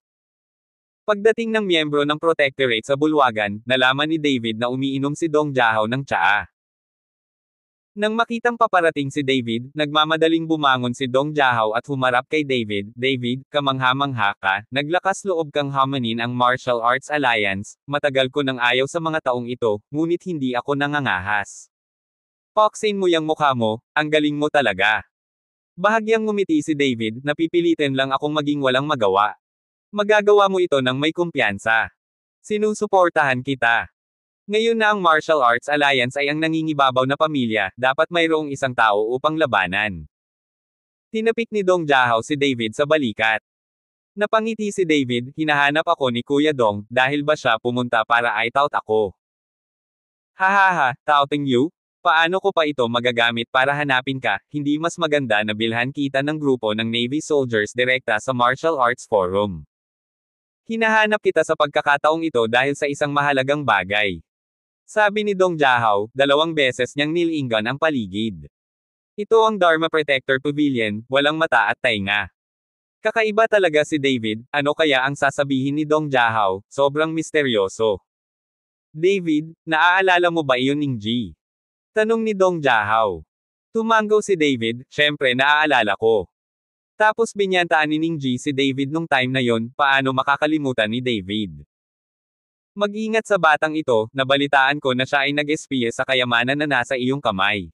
Pagdating ng miyembro ng Protectorate sa bulwagan, nalaman ni David na umiinom si Dong Jiahao ng tsaa. Nang makitang paparating si David, nagmamadaling bumangon si Dong Jiahao at humarap kay David. David, kamangha-mangha ka, naglakas loob kang hamanin ang Martial Arts Alliance, matagal ko nang ayaw sa mga taong ito, ngunit hindi ako nangangahas. Paksin mo yang mukha mo, ang galing mo talaga. Bahagyang ngumiti si David, napipilitin lang akong maging walang magawa. Magagawa mo ito ng may kumpiyansa. Sinusuportahan kita. Ngayon na ang Martial Arts Alliance ay ang nangingibabaw na pamilya, dapat mayroong isang tao upang labanan. Tinapik ni Dong Jiahao si David sa balikat. Napangiti si David, hinahanap ako ni Kuya Dong, dahil ba siya pumunta para i-tout ako? Hahaha, touting you? Paano ko pa ito magagamit para hanapin ka, hindi mas maganda na bilhan kita ng grupo ng Navy soldiers direkta sa Martial Arts Forum. Hinahanap kita sa pagkakataong ito dahil sa isang mahalagang bagay. Sabi ni Dong Jiahao, 2 beses niyang nilinggan ang paligid. Ito ang Dharma Protector Pavilion, walang mata at tainga. Kakaiba talaga si David, ano kaya ang sasabihin ni Dong Jiahao, sobrang misteryoso. David, naaalala mo ba iyon Ningji? Tanong ni Dong Jiahao. Tumango si David, syempre naaalala ko. Tapos binyantaan ni Ningji si David nung time na yon, paano makakalimutan ni David. Mag-ingat sa batang ito, nabalitaan ko na siya ay nag-espiya sa kayamanan na nasa iyong kamay.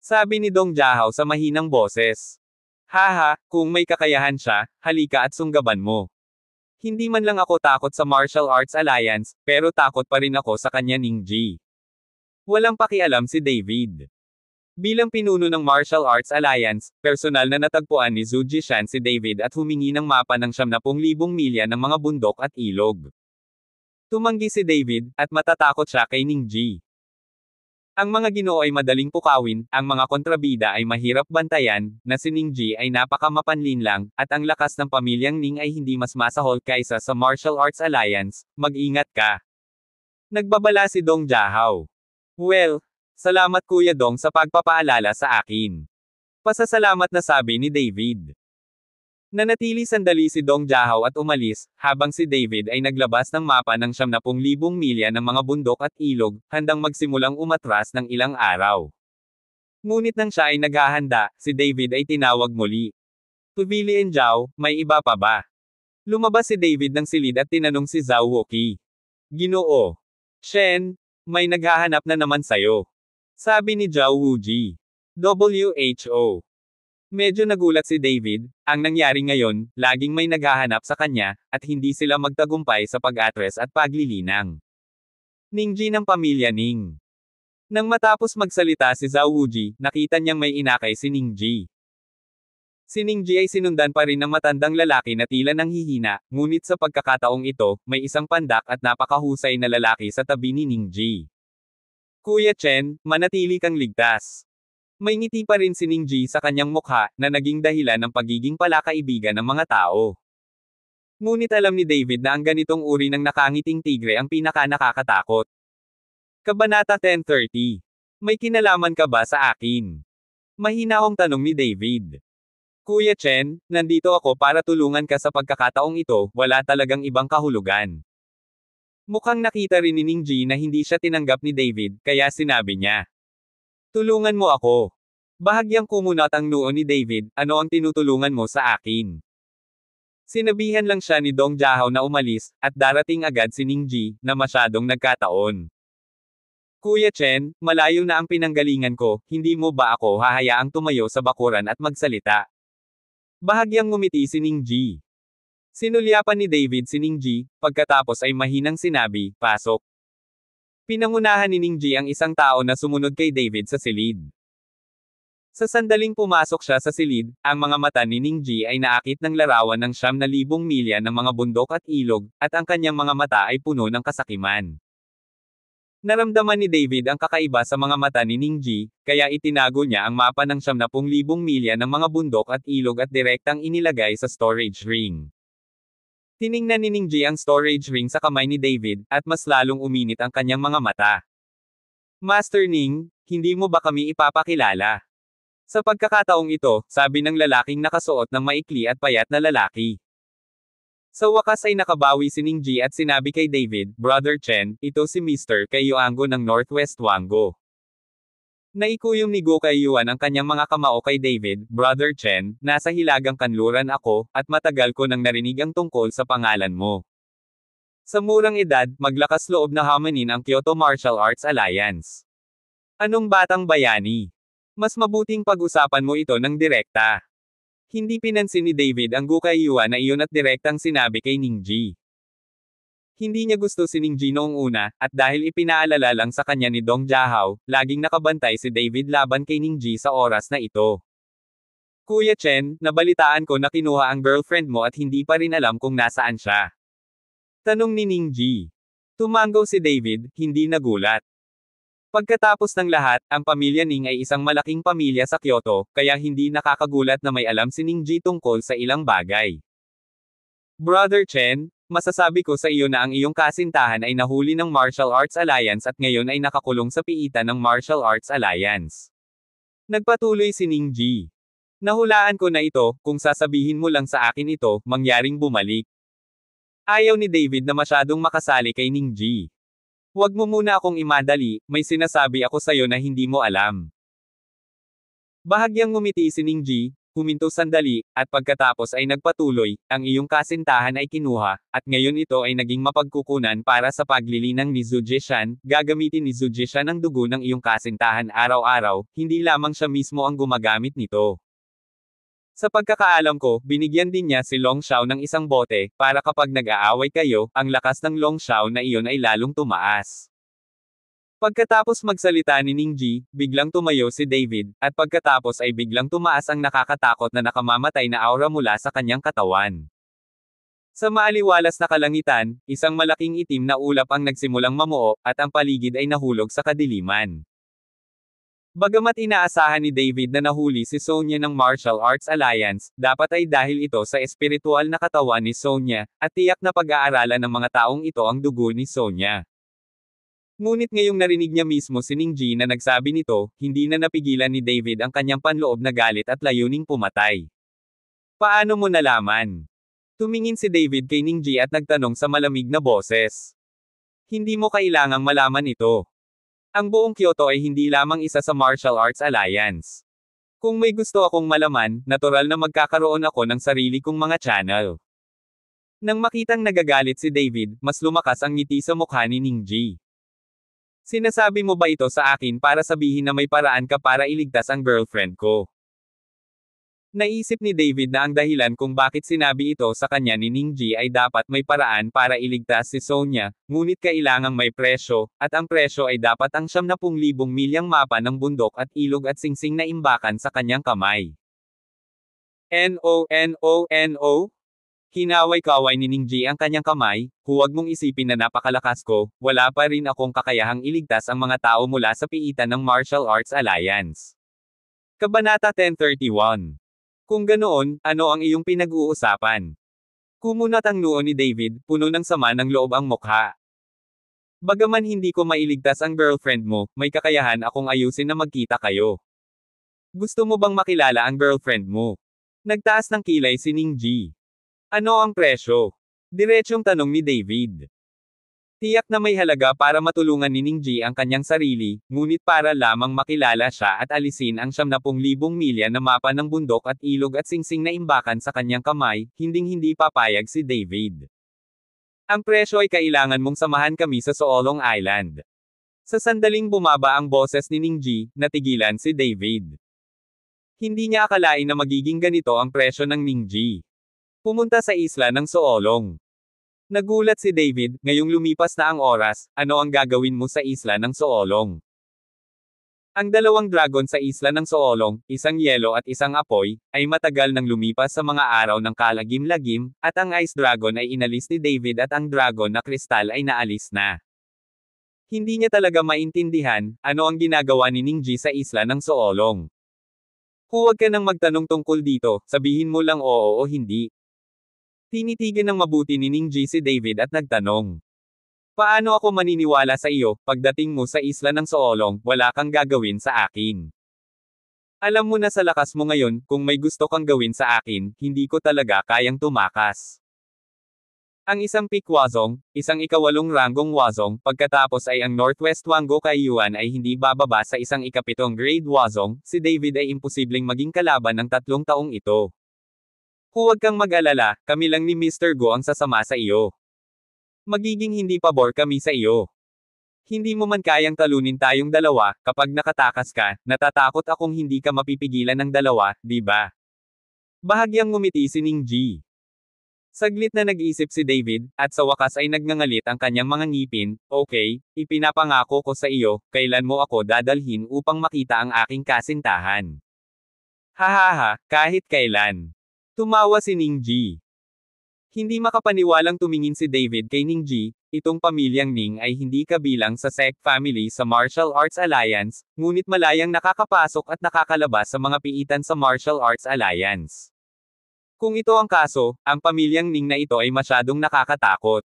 Sabi ni Dong Jiahao sa mahinang boses. Haha, kung may kakayahan siya, halika at sunggaban mo. Hindi man lang ako takot sa Martial Arts Alliance, pero takot pa rin ako sa kanya Ningji. Walang pakialam si David. Bilang pinuno ng Martial Arts Alliance, personal na natagpuan ni Zhu Jishan si David at humingi ng mapa ng 70,000 milya ng mga bundok at ilog. Tumanggi si David, at matatakot siya kay Ningji. Ang mga Ginoo ay madaling pukawin, ang mga kontrabida ay mahirap bantayan, na si Ningji ay napakamapanlinlang, at ang lakas ng pamilyang Ning ay hindi mas masahol kaysa sa Martial Arts Alliance, mag-ingat ka. Nagbabala si Dong Jiahao. Well, salamat Kuya Dong sa pagpapaalala sa akin. Pasasalamat na sabi ni David. Nanatili sandali si Dong Jiahao at umalis, habang si David ay naglabas ng mapa ng 70,000 milya ng mga bundok at ilog, handang magsimulang umatras ng ilang araw. Ngunit nang siya ay naghahanda, si David ay tinawag muli. Tubili and Zhao, may iba pa ba? Lumabas si David ng silid at tinanong si Zhao Wuqi. Ginoo. Shen, may naghahanap na naman sayo. Sabi ni Zhao Wuji. WHO. Medyo nagulat si David, ang nangyari ngayon, laging may naghahanap sa kanya, at hindi sila magtagumpay sa pag-atres at paglilinang. Ningji ng pamilya Ning. Nang matapos magsalita si Zhao Wuji, nakita niyang may inakay si Ningji. Si Ningji ay sinundan pa rin ng matandang lalaki na tila nanghihina, ngunit sa pagkakataong ito, may isang pandak at napakahusay na lalaki sa tabi ni Ningji. Kuya Chen, manatili kang ligtas. May ngiti pa rin si Ningji sa kanyang mukha, na naging dahilan ng pagiging palakaibigan ng mga tao. Ngunit alam ni David na ang ganitong uri ng nakangiting tigre ang pinaka-nakakatakot. Kabanata 10:30. May kinalaman ka ba sa akin? Mahinahong tanong ni David. Kuya Chen, nandito ako para tulungan ka sa pagkakataong ito, wala talagang ibang kahulugan. Mukhang nakita rin ni Ningji na hindi siya tinanggap ni David, kaya sinabi niya. Tulungan mo ako. Bahagyang kumunat ang noo ni David, ano ang tinutulungan mo sa akin? Sinabihan lang siya ni Dong Jiahao na umalis, at darating agad si Ningji, na masyadong nagkataon. Kuya Chen, malayo na ang pinanggalingan ko, hindi mo ba ako hahayaang tumayo sa bakuran at magsalita? Bahagyang ngumiti si Ningji. Sinulyapan ni David si Ningji, pagkatapos ay mahinang sinabi, pasok. Pinangunahan ni Ningji ang isang tao na sumunod kay David sa silid. Sa sandaling pumasok siya sa silid, ang mga mata ni Ningji ay naakit ng larawan ng 7,000 milya ng mga bundok at ilog, at ang kanyang mga mata ay puno ng kasakiman. Naramdaman ni David ang kakaiba sa mga mata ni Ningji, kaya itinago niya ang mapa ng 70,000 milya ng mga bundok at ilog at direktang inilagay sa storage ring. Tiningnan ni Ningji ang storage ring sa kamay ni David, at mas lalong uminit ang kanyang mga mata. Master Ning, hindi mo ba kami ipapakilala? Sa pagkakataong ito, sabi ng lalaking nakasuot ng maikli at payat na lalaki. Sa wakas ay nakabawi si Ningji at sinabi kay David, Brother Chen, ito si Mr. Kaiyuango ng Northwest Wango. Naikuyom ni Go Kaiyuan ang kanyang mga kamao kay David, Brother Chen, nasa Hilagang Kanluran ako, at matagal ko nang narinig ang tungkol sa pangalan mo. Sa murang edad, maglakas loob na hamanin ang Kyoto Martial Arts Alliance. Anong batang bayani? Mas mabuting pag-usapan mo ito ng direkta. Hindi pinansin ni David ang Go Kaiyuan na iyon at direktang sinabi kay Ningji. Hindi niya gusto si Ningji noong una, at dahil ipinaalala lang sa kanya ni Dong Jiahao, laging nakabantay si David laban kay Ningji sa oras na ito. Kuya Chen, nabalitaan ko na kinuha ang girlfriend mo at hindi pa rin alam kung nasaan siya. Tanong ni Ningji. Tumango si David, hindi nagulat. Pagkatapos ng lahat, ang pamilya Ning ay isang malaking pamilya sa Kyoto, kaya hindi nakakagulat na may alam si Ningji tungkol sa ilang bagay. Brother Chen, masasabi ko sa iyo na ang iyong kasintahan ay nahuli ng Martial Arts Alliance at ngayon ay nakakulong sa piitan ng Martial Arts Alliance. Nagpatuloy si Ningji. Nahulaan ko na ito, kung sasabihin mo lang sa akin ito, mangyaring bumalik. Ayaw ni David na masyadong makasali kay Ningji. Huwag mo muna akong imadali, may sinasabi ako sa'yo na hindi mo alam. Bahagyang ngumiti si Ningji, huminto sandali, at pagkatapos ay nagpatuloy, ang iyong kasintahan ay kinuha, at ngayon ito ay naging mapagkukunan para sa paglilinang ni Zhu Jishan, gagamitin ni Zhu Jishan ang dugo ng iyong kasintahan araw-araw, hindi lamang siya mismo ang gumagamit nito. Sa pagkakaalam ko, binigyan din niya si Long Xiao ng isang bote, para kapag nag-aaway kayo, ang lakas ng Long Xiao na iyon ay lalong tumaas. Pagkatapos magsalita ni Ningji, biglang tumayo si David, at pagkatapos ay biglang tumaas ang nakakatakot na nakamamatay na aura mula sa kanyang katawan. Sa maaliwalas na kalangitan, isang malaking itim na ulap ang nagsimulang mamuo, at ang paligid ay nahulog sa kadiliman. Bagamat inaasahan ni David na nahuli si Sonya ng Martial Arts Alliance, dapat ay dahil ito sa espiritual na katawan ni Sonya, at tiyak na pag-aaralan ng mga taong ito ang dugo ni Sonya. Ngunit ngayong narinig niya mismo si Ningji na nagsabi nito, hindi na napigilan ni David ang kanyang panloob na galit at layuning pumatay. Paano mo nalaman? Tumingin si David kay Ningji at nagtanong sa malamig na boses. Hindi mo kailangang malaman ito. Ang buong Kyoto ay hindi lamang isa sa Martial Arts Alliance. Kung may gusto akong malaman, natural na magkakaroon ako ng sarili kong mga channel. Nang makitang nagagalit si David, mas lumakas ang ngiti sa mukha ni Ningji. Sinasabi mo ba ito sa akin para sabihin na may paraan ka para iligtas ang girlfriend ko? Naisip ni David na ang dahilan kung bakit sinabi ito sa kanya ni Ningji ay dapat may paraan para iligtas si Sonya, ngunit kailangang may presyo, at ang presyo ay dapat ang 70,000 milyang mapa ng bundok at ilog at singsing na imbakan sa kanyang kamay. No. Hinaway-kaway ni Ningji ang kanyang kamay, huwag mong isipin na napakalakas ko, wala pa rin akong kakayahang iligtas ang mga tao mula sa piitan ng Martial Arts Alliance. Kabanata 1031. Kung ganoon, ano ang iyong pinag-uusapan? Kumunat ang noo ni David, puno ng sama ng loob ang mukha. Bagaman hindi ko mailigtas ang girlfriend mo, may kakayahan akong ayusin na magkita kayo. Gusto mo bang makilala ang girlfriend mo? Nagtaas ng kilay si Ningji. Ano ang presyo? Diretsyong tanong ni David. Tiyak na may halaga para matulungan ni Ningji ang kanyang sarili, ngunit para lamang makilala siya at alisin ang 70,000 milya na mapa ng bundok at ilog at singsing na imbakan sa kanyang kamay, hinding-hindi papayag si David. Ang presyo ay kailangan mong samahan kami sa Soolong Island. Sa sandaling bumaba ang boses ni Ningji, natigilan si David. Hindi niya akalain na magiging ganito ang presyo ng Ningji. Pumunta sa isla ng Soolong. Nagulat si David, ngayong lumipas na ang oras, ano ang gagawin mo sa isla ng Soolong? Ang dalawang dragon sa isla ng Soolong, isang yelo at isang apoy, ay matagal nang lumipas sa mga araw ng kalagim-lagim, at ang ice dragon ay inalis ni David at ang dragon na kristal ay naalis na. Hindi niya talaga maintindihan, ano ang ginagawa ni Ningji sa isla ng Soolong. Huwag ka nang magtanong tungkol dito, sabihin mo lang oo o hindi. Tinitigan ng mabuti ni Ningji si David at nagtanong. Paano ako maniniwala sa iyo, pagdating mo sa isla ng Soolong, wala kang gagawin sa akin? Alam mo na sa lakas mo ngayon, kung may gusto kang gawin sa akin, hindi ko talaga kayang tumakas. Ang isang peak wazong, isang ikawalong ranggong wazong, pagkatapos ay ang Northwest Wango Kaiyuan ay hindi bababa sa isang ikapitong grade wazong, si David ay imposibleng maging kalaban ng 3 taong ito. Huwag kang mag-alala, kami lang ni Mr. Go ang sasama sa iyo. Magiging hindi pabor kami sa iyo. Hindi mo man kayang talunin tayong dalawa, kapag nakatakas ka, natatakot akong hindi ka mapipigilan ng dalawa, di ba? Bahagyang ngumiti si Ningji. Saglit na nag-isip si David, at sa wakas ay nagngangalit ang kanyang mga ngipin. Okay, ipinapangako ko sa iyo, kailan mo ako dadalhin upang makita ang aking kasintahan. Hahaha, kahit kailan. Tumawa si Ningji. Hindi makapaniwalang tumingin si David kay Ningji, itong pamilyang Ning ay hindi kabilang sa sect family sa Martial Arts Alliance, ngunit malayang nakakapasok at nakakalabas sa mga piitan sa Martial Arts Alliance. Kung ito ang kaso, ang pamilyang Ning na ito ay masyadong nakakatakot.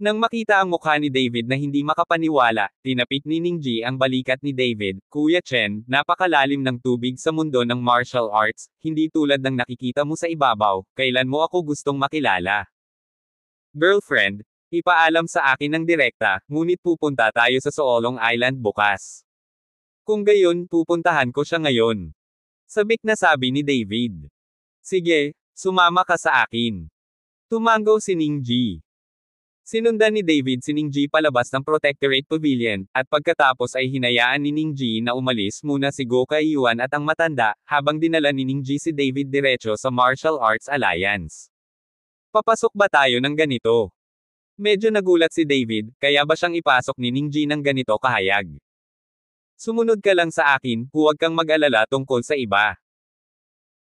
Nang makita ang mukha ni David na hindi makapaniwala, tinapik ni Ningji ang balikat ni David. Kuya Chen, napakalalim ng tubig sa mundo ng martial arts, hindi tulad ng nakikita mo sa ibabaw, kailan mo ako gustong makilala? Girlfriend, ipaalam sa akin ng direkta, ngunit pupunta tayo sa Soolong Island bukas. Kung gayon, pupuntahan ko siya ngayon. Sabik na sabi ni David. Sige, sumama ka sa akin. Tumango si Ningji. Sinundan ni David si Ningji palabas ng Protectorate Pavilion, at pagkatapos ay hinayaan ni Ningji na umalis muna si Go Kaiyuan at ang matanda, habang dinala ni Ningji si David diretso sa Martial Arts Alliance. Papasok ba tayo ng ganito? Medyo nagulat si David, kaya ba siyang ipasok ni Ningji ng ganito kahayag? Sumunod ka lang sa akin, huwag kang mag-alala tungkol sa iba.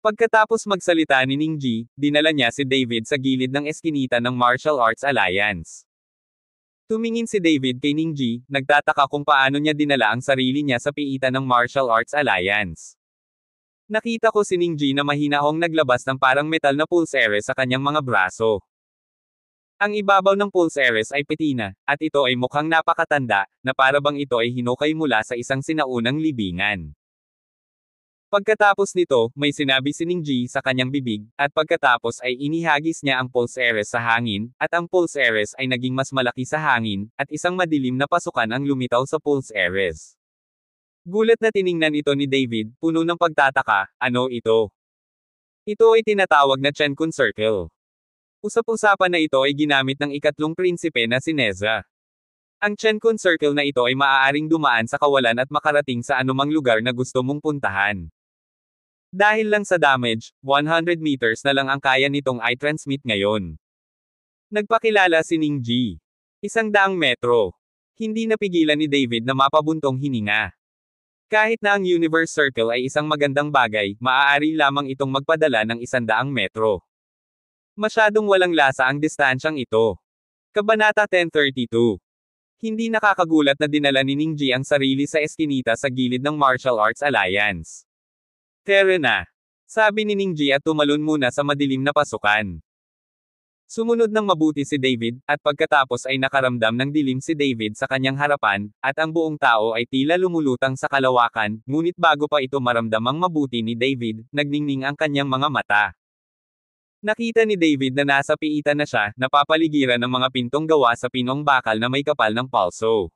Pagkatapos magsalita ni Ningji, dinala niya si David sa gilid ng eskinita ng Martial Arts Alliance. Tumingin si David kay Ningji, nagtataka kung paano niya dinala ang sarili niya sa piitan ng Martial Arts Alliance. Nakita ko si Ningji na mahinahong naglabas ng parang metal na pulseres sa kanyang mga braso. Ang ibabaw ng pulseres ay patina, at ito ay mukhang napakatanda, na para bang ito ay hinukay mula sa isang sinaunang libingan. Pagkatapos nito, may sinabi si Ningji sa kanyang bibig, at pagkatapos ay inihagis niya ang pulseres sa hangin, at ang pulseres ay naging mas malaki sa hangin, at isang madilim na pasukan ang lumitaw sa pulseres. Gulat na tiningnan ito ni David, puno ng pagtataka, ano ito? Ito ay tinatawag na Chenkun Circle. Usap-usapan na ito ay ginamit ng ikatlong prinsipe na si Neza. Ang Chenkun Circle na ito ay maaaring dumaan sa kawalan at makarating sa anumang lugar na gusto mong puntahan. Dahil lang sa damage, 100 meters na lang ang kaya nitong i-transmit ngayon. Nagpakilala si Ningji. 100 metro. Hindi napigilan ni David na mapabuntong hininga. Kahit na ang Universe Circle ay isang magandang bagay, maaari lamang itong magpadala ng 100 metro. Masyadong walang lasa ang distansyang ito. Kabanata 1032. Hindi nakakagulat na dinala ni Ningji ang sarili sa eskinita sa gilid ng Martial Arts Alliance. Tara na. Sabi ni Ningji at tumalon muna sa madilim na pasukan. Sumunod ng mabuti si David, at pagkatapos ay nakaramdam ng dilim si David sa kanyang harapan, at ang buong tao ay tila lumulutang sa kalawakan, ngunit bago pa ito maramdamang mabuti ni David, nagningning ang kanyang mga mata. Nakita ni David na nasa piitan na siya, napapaligiran ng mga pintong gawa sa pinong bakal na may kapal ng palso.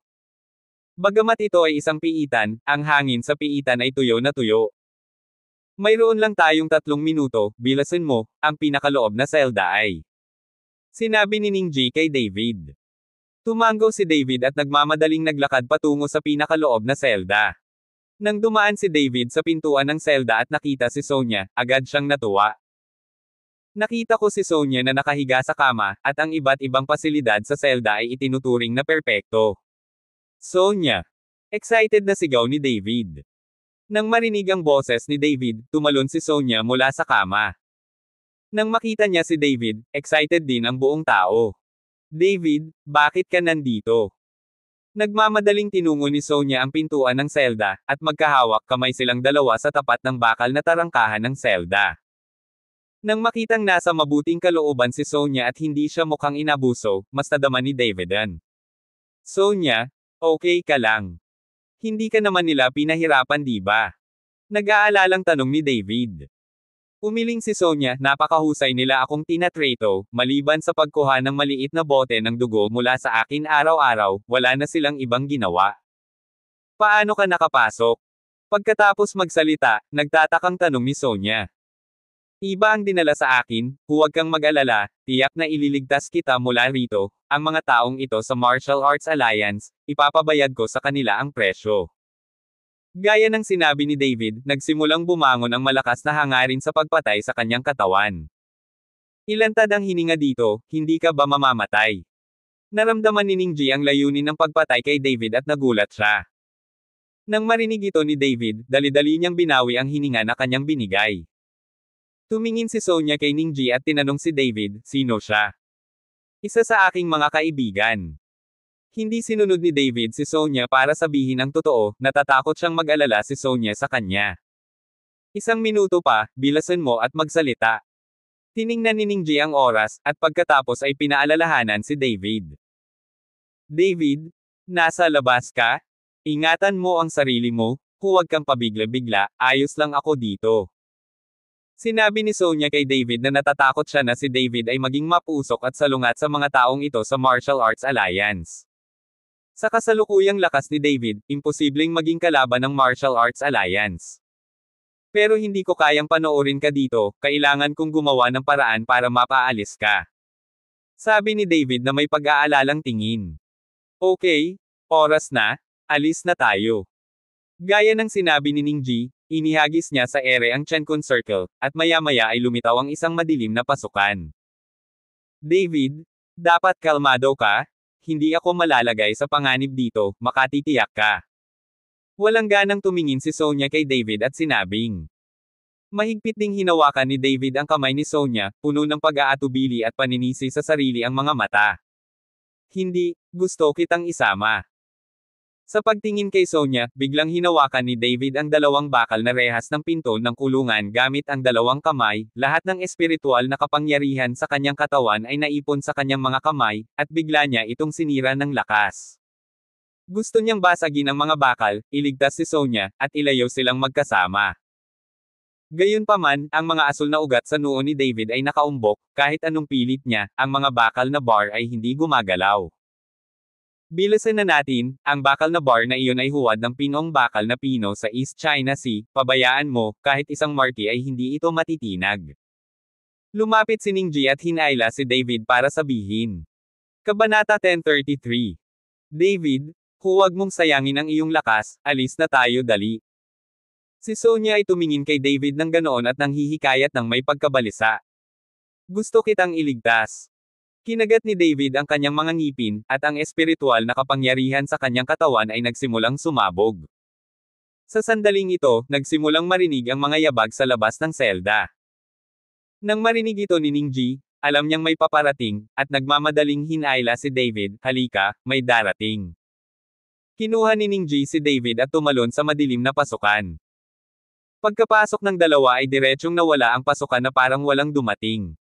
Bagamat ito ay isang piitan, ang hangin sa piitan ay tuyo na tuyo. Mayroon lang tayong 3 minuto, bilasin mo, ang pinakaloob na selda ay. Sinabi ni Ningji kay David. Tumango si David at nagmamadaling naglakad patungo sa pinakaloob na selda. Nang dumaan si David sa pintuan ng selda at nakita si Sonya, agad siyang natuwa. Nakita ko si Sonya na nakahiga sa kama, at ang iba't ibang pasilidad sa selda ay itinuturing na perpekto. Sonya! Excited na sigaw ni David. Nang marinig ang boses ni David, tumalon si Sonya mula sa kama. Nang makita niya si David, excited din ang buong tao. David, bakit ka nandito? Nagmamadaling tinungo ni Sonya ang pintuan ng selda, at magkahawak kamay silang dalawa sa tapat ng bakal na tarangkahan ng selda. Nang makitang nasa mabuting kalooban si Sonya at hindi siya mukhang inabuso, mas nadama ni Davidan. Sonya, okay ka lang. Hindi ka naman nila pinahirapan di ba? Nag-aalalang tanong ni David. Umiling si Sonya, napakahusay nila akong tinatreto, maliban sa pagkuha ng maliit na bote ng dugo mula sa akin araw-araw, wala na silang ibang ginawa. Paano ka nakapasok? Pagkatapos magsalita, nagtatakang tanong ni Sonya. Iba ang dinala sa akin, huwag kang mag-alala, tiyak na ililigtas kita mula rito, ang mga taong ito sa Martial Arts Alliance, ipapabayad ko sa kanila ang presyo. Gaya ng sinabi ni David, nagsimulang bumangon ang malakas na hangarin sa pagpatay sa kanyang katawan. Ilantad ang hininga dito, hindi ka ba mamamatay? Naramdaman ni Ningji ang layunin ng pagpatay kay David at nagulat siya. Nang marinig ito ni David, dali-dali niyang binawi ang hininga na kanyang binigay. Tumingin si Sonya kay Ningji at tinanong si David, sino siya? Isa sa aking mga kaibigan. Hindi sinunod ni David si Sonya para sabihin ang totoo, natatakot siyang mag-alala si Sonya sa kanya. 1 minuto pa, bilasan mo at magsalita. Tiningnan ni Ningji ang oras, at pagkatapos ay pinaalalahanan si David. David, nasa labas ka? Ingatan mo ang sarili mo, huwag kang pabigla-bigla, ayos lang ako dito. Sinabi ni Sonya kay David na natatakot siya na si David ay maging mapusok at salungat sa mga taong ito sa Martial Arts Alliance. Sa kasalukuyang lakas ni David, imposibleng maging kalaban ng Martial Arts Alliance. Pero hindi ko kayang panoorin ka dito, kailangan kong gumawa ng paraan para mapaalis ka. Sabi ni David na may pag-aalalang tingin. Okay, oras na, alis na tayo. Gaya ng sinabi ni Ningji, inihagis niya sa ere ang Chenkun Circle, at maya-maya ay lumitaw ang isang madilim na pasukan. David, Dapat kalmado ka? Hindi ako malalagay sa panganib dito, makatitiyak ka. Walang ganang tumingin si Sonia kay David at sinabing. Mahigpit ding hinawakan ni David ang kamay ni Sonia, puno ng pag-aatubili at paninisi sa sarili ang mga mata. Hindi, gusto kitang isama. Sa pagtingin kay Sonia, biglang hinawakan ni David ang dalawang bakal na rehas ng pinto ng kulungan gamit ang dalawang kamay, lahat ng espiritual na kapangyarihan sa kanyang katawan ay naipon sa kanyang mga kamay, at bigla niya itong sinira ng lakas. Gusto niyang basagin ang mga bakal, iligtas si Sonia, at ilayo silang magkasama. Gayunpaman, ang mga asul na ugat sa noo ni David ay nakaumbok, kahit anong pilit niya, ang mga bakal na bar ay hindi gumagalaw. Bilasan na natin, ang bakal na bar na iyon ay huwad ng pinong bakal na pino sa East China Sea, pabayaan mo, kahit isang marti ay hindi ito matitinag. Lumapit si Ningji at hinaila si David para sabihin. Kabanata 1033. David, huwag mong sayangin ang iyong lakas, alis na tayo dali. Si Sonia ay tumingin kay David ng ganoon at nanghihikayat ng may pagkabalisa. Gusto kitang iligtas. Kinagat ni David ang kanyang mga ngipin, at ang espiritual na kapangyarihan sa kanyang katawan ay nagsimulang sumabog. Sa sandaling ito, nagsimulang marinig ang mga yabag sa labas ng selda. Nang marinig ito ni Ningji, alam niyang may paparating, at nagmamadaling hinaila si David, halika, may darating. Kinuha ni Ningji si David at tumalon sa madilim na pasukan. Pagkapasok ng dalawa ay diretsyong nawala ang pasukan na parang walang dumating.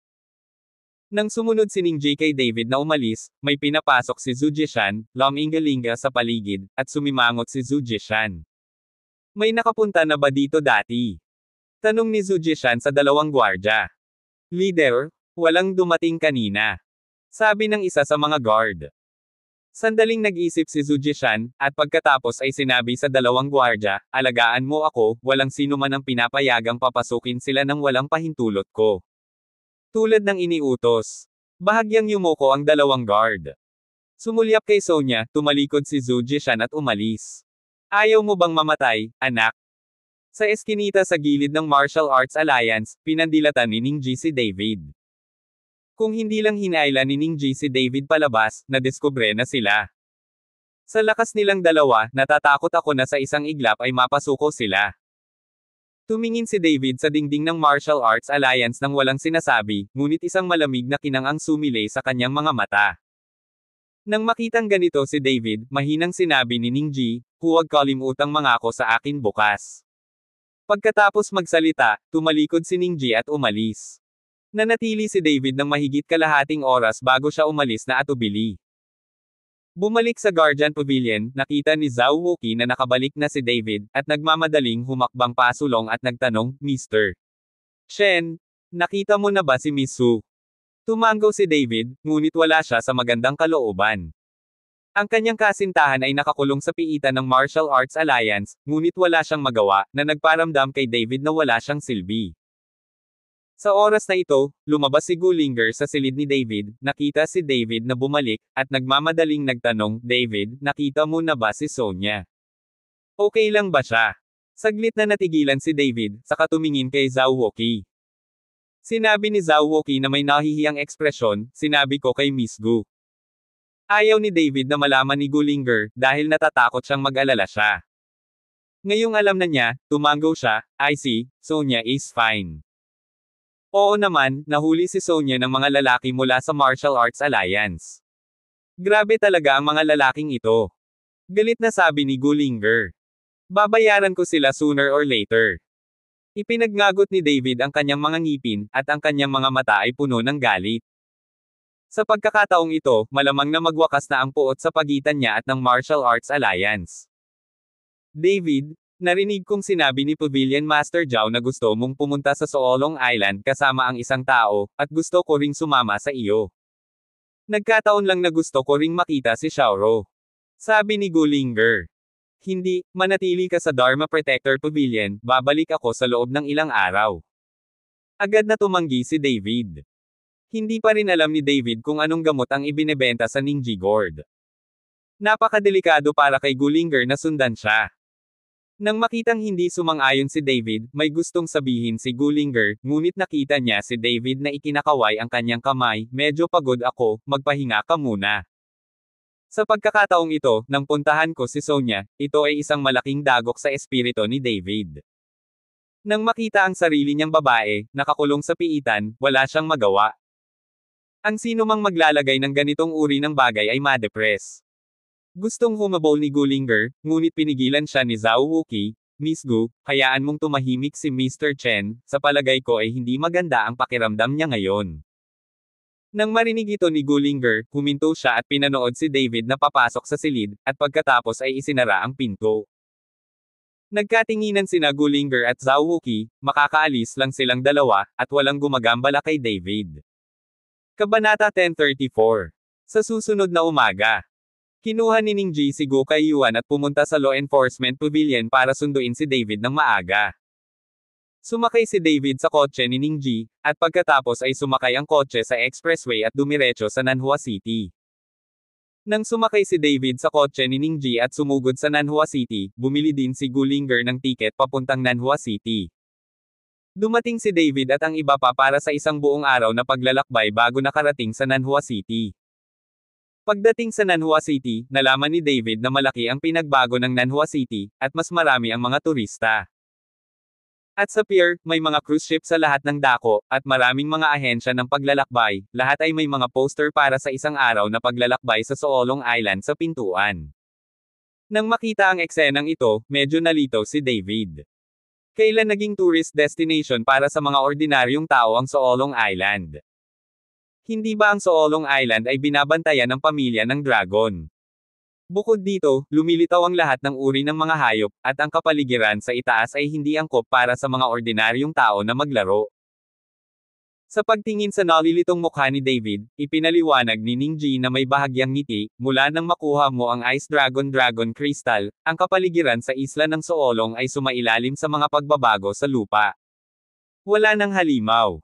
Nang sumunod si Ningji kay David na umalis, may pinapasok si Zhu Jishan, lumingalinga sa paligid, at sumimangot si Zhu Jishan. May nakapunta na ba dito dati? Tanong ni Zhu Jishan sa dalawang gwardya. Leader, walang dumating kanina. Sabi ng isa sa mga guard. Sandaling nag-isip si Zhu Jishan, at pagkatapos ay sinabi sa dalawang gwardya, alagaan mo ako, walang sino man ang pinapayagang papasukin sila nang walang pahintulot ko. Tulad ng iniutos. Bahagyang yumuko ang dalawang guard. Sumulyap kay Sonia, tumalikod si Zhu Jishan at umalis. Ayaw mo bang mamatay, anak? Sa eskinita sa gilid ng Martial Arts Alliance, pinandilatan ni Ningji si David. Kung hindi lang hinaila ni Ningji si David palabas, nadiskubre na sila. Sa lakas nilang dalawa, natatakot ako na sa isang iglap ay mapasuko sila. Tumingin si David sa dingding ng Martial Arts Alliance nang walang sinasabi, ngunit isang malamig na kinang ang sumilay sa kanyang mga mata. Nang makitang ganito si David, mahinang sinabi ni Ningji, huwag kalimutang mangako sa akin bukas. Pagkatapos magsalita, tumalikod si Ningji at umalis. Nanatili si David ng mahigit kalahating oras bago siya umalis na atubili. Bumalik sa Guardian Pavilion, nakita ni Zhao Wuqi na nakabalik na si David, at nagmamadaling humakbang pasulong at nagtanong, Mr. Shen, nakita mo na ba si Miss Su? Tumanggaw si David, ngunit wala siya sa magandang kalooban. Ang kanyang kasintahan ay nakakulong sa piitan ng Martial Arts Alliance, ngunit wala siyang magawa, na nagparamdam kay David na wala siyang silbi. Sa oras na ito, lumabas si Gullinger sa silid ni David, nakita si David na bumalik, at nagmamadaling nagtanong, David, nakita mo na ba si Sonia? Okay lang ba siya? Saglit na natigilan si David, saka tumingin kay Zhao Wuqi. Sinabi ni Zhao Wuqi na may nahihiyang ekspresyon, sinabi ko kay Miss Gu. Ayaw ni David na malaman ni Gullinger, dahil natatakot siyang mag-alala siya. Ngayong alam na niya, tumanggaw siya, I see, Sonia is fine. Oo naman, nahuli si Sonia ng mga lalaki mula sa Martial Arts Alliance. Grabe talaga ang mga lalaking ito. Galit na sabi ni Gullinger. Babayaran ko sila sooner or later. Ipinagngagot ni David ang kanyang mga ngipin, at ang kanyang mga mata ay puno ng galit. Sa pagkakataong ito, malamang na magwakas na ang puot sa pagitan niya at ng Martial Arts Alliance. David, narinig kong sinabi ni Pavilion Master Zhao na gusto mong pumunta sa Soolong Island kasama ang isang tao, at gusto ko ring sumama sa iyo. Nagkataon lang na gusto ko ring makita si Xiaoro. Sabi ni Gullinger. Hindi, manatili ka sa Dharma Protector Pavilion, babalik ako sa loob ng ilang araw. Agad na tumanggi si David. Hindi pa rin alam ni David kung anong gamot ang ibinebenta sa Ningji Gourd. Napakadelikado para kay Gullinger na sundan siya. Nang makitang hindi sumang-ayon si David, may gustong sabihin si Gullinger, ngunit nakita niya si David na ikinakaway ang kanyang kamay, medyo pagod ako, magpahinga ka muna. Sa pagkakataong ito, nang puntahan ko si Sonia, ito ay isang malaking dagok sa espiritu ni David. Nang makita ang sarili niyang babae, nakakulong sa piitan, wala siyang magawa. Ang sino mang maglalagay ng ganitong uri ng bagay ay madepress. Gustong humabol ni Gullinger, ngunit pinigilan siya ni Zhao Wuqi. Miss Gu, hayaan mong tumahimik si Mr. Chen, sa palagay ko ay hindi maganda ang pakiramdam niya ngayon. Nang marinig ito ni Gullinger, huminto siya at pinanood si David na papasok sa silid, at pagkatapos ay isinara ang pinto. Nagkatinginan sina Gullinger at Zhao Wuqi, makakaalis lang silang dalawa, at walang gumagambala kay David. Kabanata 1034. Sa susunod na umaga, kinuha ni Ningji si Gu kay Yuan at pumunta sa Law Enforcement Pavilion para sunduin si David ng maaga. Sumakay si David sa kotse ni Ningji, at pagkatapos ay sumakay ang kotse sa expressway at dumiretso sa Nanhua City. Nang sumakay si David sa kotse ni Ningji at sumugod sa Nanhua City, bumili din si Gullinger ng tiket papuntang Nanhua City. Dumating si David at ang iba pa para sa isang buong araw na paglalakbay bago nakarating sa Nanhua City. Pagdating sa Nanhua City, nalaman ni David na malaki ang pinagbago ng Nanhua City, at mas marami ang mga turista. At sa pier, may mga cruise ship sa lahat ng dako, at maraming mga ahensya ng paglalakbay, lahat ay may mga poster para sa isang araw na paglalakbay sa Soolong Island sa pintuan. Nang makita ang eksenang ito, medyo nalitaw si David. Kailan naging tourist destination para sa mga ordinaryong tao ang Soolong Island? Hindi ba ang Soolong Island ay binabantayan ng pamilya ng dragon? Bukod dito, lumilitaw ang lahat ng uri ng mga hayop, at ang kapaligiran sa itaas ay hindi angkop para sa mga ordinaryong tao na maglaro. Sa pagtingin sa nalilitong mukha ni David, ipinaliwanag ni Ningji na may bahagyang ngiti, mula nang makuha mo ang Ice Dragon Dragon Crystal, ang kapaligiran sa isla ng Soolong ay sumailalim sa mga pagbabago sa lupa. Wala nang halimaw.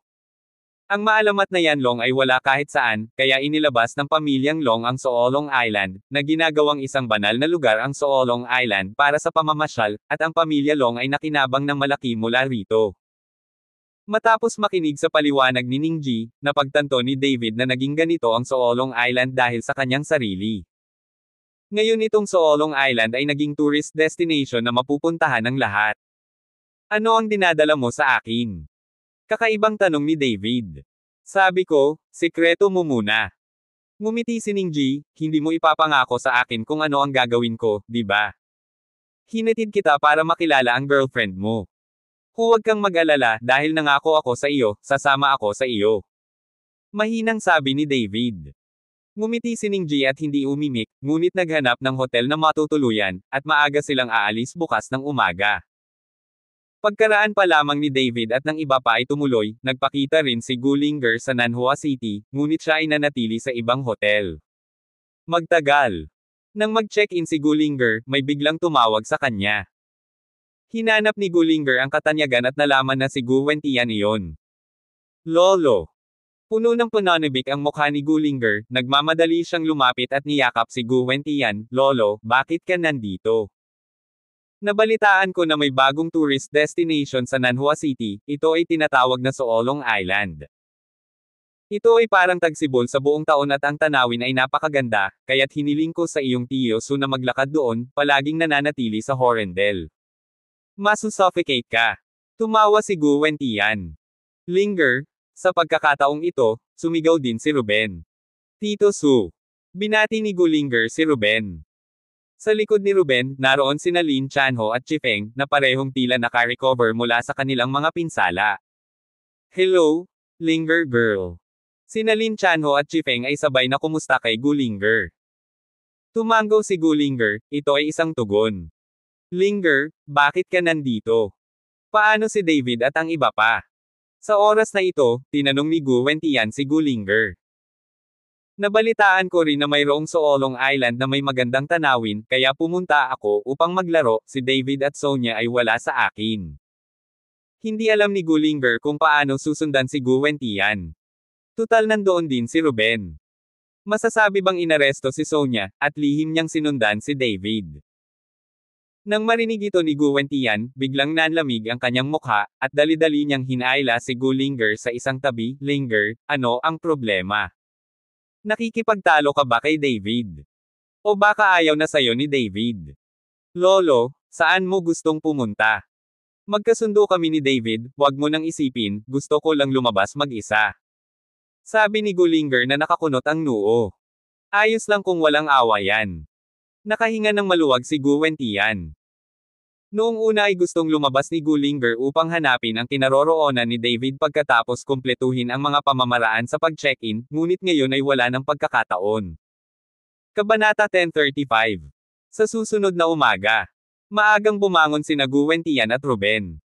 Ang maalamat na Yanlong ay wala kahit saan, kaya inilabas ng pamilyang Long ang Soolong Island, na ginagawang isang banal na lugar ang Soolong Island para sa pamamasyal, at ang pamilya Long ay nakinabang ng malaki mula rito. Matapos makinig sa paliwanag ni Ningji, napagtanto ni David na naging ganito ang Soolong Island dahil sa kanyang sarili. Ngayon itong Soolong Island ay naging tourist destination na mapupuntahan ng lahat. Ano ang dinadala mo sa akin? Kakaibang tanong ni David. Sabi ko, sikreto mo muna. Ngumiti si Ningji, hindi mo ipapangako sa akin kung ano ang gagawin ko, di ba? Hinatid kita para makilala ang girlfriend mo. Huwag kang mag-alala dahil nangako ako sa iyo, sasama ako sa iyo. Mahinang sabi ni David. Ngumiti si Ningji at hindi umimik, ngunit naghanap ng hotel na matutuluyan, at maaga silang aalis bukas ng umaga. Pagkaraan pa lamang ni David at ng iba pa ay tumuloy, nagpakita rin si Gullinger sa Nanhua City, ngunit siya ay nanatili sa ibang hotel. Magtagal. Nang mag-check-in si Gullinger, may biglang tumawag sa kanya. Hinanap ni Gullinger ang katanyagan at nalaman na si Gu Wentian iyon. Lolo. Puno ng pananabik ang mukha ni Gullinger, nagmamadali siyang lumapit at niyakap si Gu Wentian. Lolo, bakit ka nandito? Nabalitaan ko na may bagong tourist destination sa Nanhua City, ito ay tinatawag na Soolong Island. Ito ay parang tagsibol sa buong taon at ang tanawin ay napakaganda, kaya't hiniling ko sa iyong tiyo Su na maglakad doon, palaging nananatili sa Horendel. Masusuffocate ka. Tumawa si Gu Wentian. Linger. Sa pagkakataong ito, sumigaw din si Ruben. Tito Su. Binati ni Gullinger si Ruben. Sa likod ni Ruben, naroon sina Lin Chanho at Chifeng, na parehong tila naka-recover mula sa kanilang mga pinsala. Hello, Linger girl. Sina Lin Chanho at Chifeng ay sabay na kumusta kay Gullinger. Tumanggaw si Gullinger, ito ay isang tugon. Linger, bakit ka nandito? Paano si David at ang iba pa? Sa oras na ito, tinanong ni Gu Wentian si Gullinger. Nabalitaan ko rin na mayroong Soolong Island na may magandang tanawin, kaya pumunta ako upang maglaro, si David at Sonia ay wala sa akin. Hindi alam ni Gullinger kung paano susundan si Gu Wentian. Tutal nandoon din si Ruben. Masasabi bang inaresto si Sonia, at lihim niyang sinundan si David? Nang marinig ito ni Guwentian, biglang nanlamig ang kanyang mukha, at dali-dali niyang hinaila si Gu Linger sa isang tabi. Linger, ano ang problema? Nakikipagtalo ka ba kay David? O baka ayaw na sayo ni David? Lolo, saan mo gustong pumunta? Magkasundo kami ni David, wag mo nang isipin, gusto ko lang lumabas mag-isa. Sabi ni Gu Linger na nakakunot ang noo. Ayos lang kung walang awayan. Nakahinga ng maluwag si Gu Wentian. Noong una ay gustong lumabas ni Gu Linger upang hanapin ang kinaroroonan ni David pagkatapos kumpletuhin ang mga pamamaraan sa pag-check-in, ngunit ngayon ay wala ng pagkakataon. Kabanata 1035. Sa susunod na umaga, maagang bumangon sina Gu Wentian at Ruben.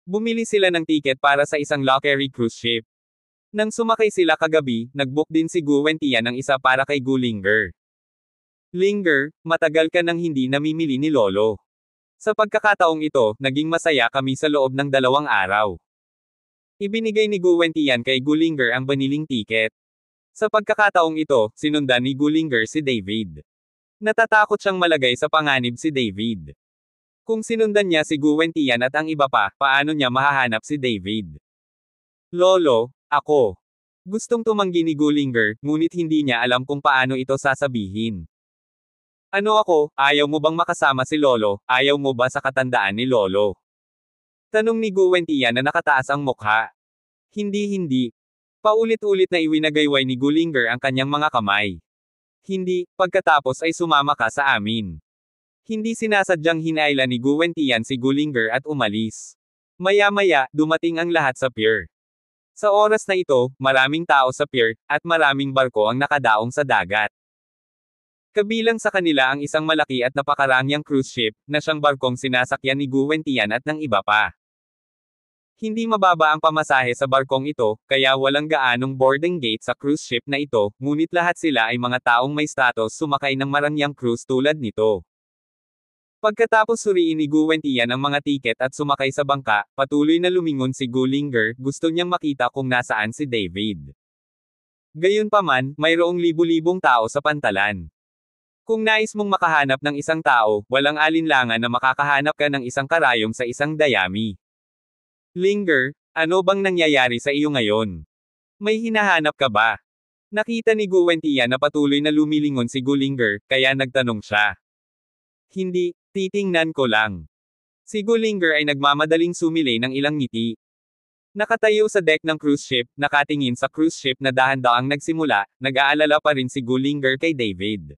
Bumili sila ng tiket para sa isang Lockery cruise ship. Nang sumakay sila kagabi, nag-book din si Gu Wentian ng isa para kay Gu Linger. Linger, matagal ka nang hindi namimili ni Lolo. Sa pagkakataong ito, naging masaya kami sa loob ng 2 araw. Ibinigay ni Gu Wentian kay Gu Linger ang baniling tiket. Sa pagkakataong ito, sinundan ni Gu Linger si David. Natatakot siyang malagay sa panganib si David. Kung sinundan niya si Gu Wentian at ang iba pa, paano niya mahahanap si David? Lolo, ako. Gustong tumanggi ni Gu Linger, ngunit hindi niya alam kung paano ito sasabihin. Ano ako, ayaw mo bang makasama si Lolo, ayaw mo ba sa katandaan ni Lolo? Tanong ni Gu Wentian na nakataas ang mukha. Hindi. Paulit-ulit na iwinagayway ni Gu Linger ang kanyang mga kamay. Hindi, pagkatapos ay sumama ka sa amin. Hindi sinasadyang hinaila ni Gu Wentian si Gu Linger at umalis. Maya-maya, dumating ang lahat sa pier. Sa oras na ito, maraming tao sa pier, at maraming barko ang nakadaong sa dagat. Kabilang sa kanila ang isang malaki at napakarangyang cruise ship, na siyang barkong sinasakyan ni Gu Wentian at ng iba pa. Hindi mababa ang pamasahe sa barkong ito, kaya walang gaanong boarding gate sa cruise ship na ito, ngunit lahat sila ay mga taong may status sumakay ng marangyang cruise tulad nito. Pagkatapos suriin ni Gu Wentian ang mga tiket at sumakay sa bangka, patuloy na lumingon si Gu Linger, gusto niyang makita kung nasaan si David. Gayunpaman, mayroong libu-libong tao sa pantalan. Kung nais mong makahanap ng isang tao, walang alinlangan na makakahanap ka ng isang karayom sa isang dayami. Linger, ano bang nangyayari sa iyo ngayon? May hinahanap ka ba? Nakita ni Gu Wentian na patuloy na lumilingon si Gu Linger, kaya nagtanong siya. Hindi, titingnan ko lang. Si Gu Linger ay nagmamadaling sumilay ng ilang ngiti. Nakatayo sa deck ng cruise ship, nakatingin sa cruise ship na dahan-daang nagsimula, nag-aalala pa rin si Gu Linger kay David.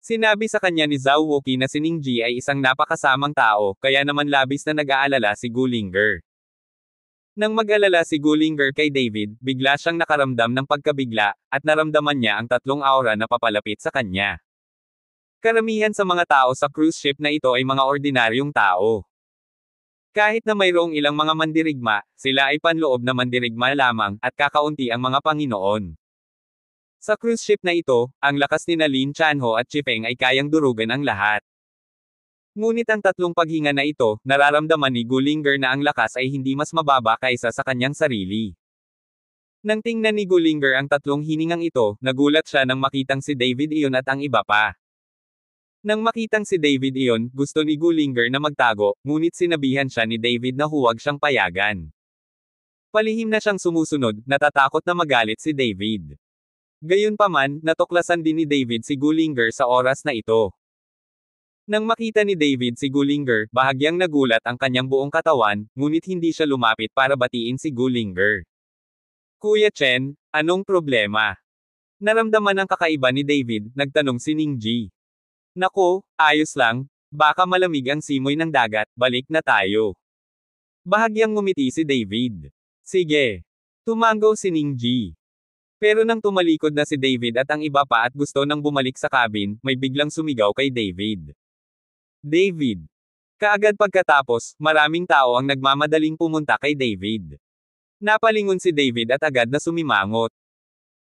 Sinabi sa kanya ni Zhao Wuqi na si Ningji ay isang napakasamang tao, kaya naman labis na nag-aalala si Gu Linger. Nang mag-alala si Gu Linger kay David, bigla siyang nakaramdam ng pagkabigla, at naramdaman niya ang 3 aura na papalapit sa kanya. Karamihan sa mga tao sa cruise ship na ito ay mga ordinaryong tao. Kahit na mayroong ilang mga mandirigma, sila ay panloob na mandirigma lamang, at kakaunti ang mga Panginoon. Sa cruise ship na ito, ang lakas ni Lin Chanho at Chifeng ay kayang durugan ang lahat. Ngunit ang 3 paghinga na ito, nararamdaman ni Gu Linger na ang lakas ay hindi mas mababa kaysa sa kanyang sarili. Nang tingnan ni Gu Linger ang 3 hiningang ito, nagulat siya nang makitang si David iyon at ang iba pa. Nang makitang si David iyon, gusto ni Gu Linger na magtago, ngunit sinabihan siya ni David na huwag siyang payagan. Palihim na siyang sumusunod, natatakot na magalit si David. Gayunpaman, natuklasan din ni David si Gu Linger sa oras na ito. Nang makita ni David si Gu Linger, bahagyang nagulat ang kanyang buong katawan, ngunit hindi siya lumapit para batiin si Gu Linger. Kuya Chen, anong problema? Naramdaman ang kakaiba ni David, nagtanong si Ningji. Nako, ayos lang, baka malamig ang simoy ng dagat, balik na tayo. Bahagyang ngumiti si David. Sige. Tumango si Ningji. Pero nang tumalikod na si David at ang iba pa at gusto nang bumalik sa cabin, may biglang sumigaw kay David. David. Kaagad pagkatapos, maraming tao ang nagmamadaling pumunta kay David. Napalingon si David at agad na sumimangot.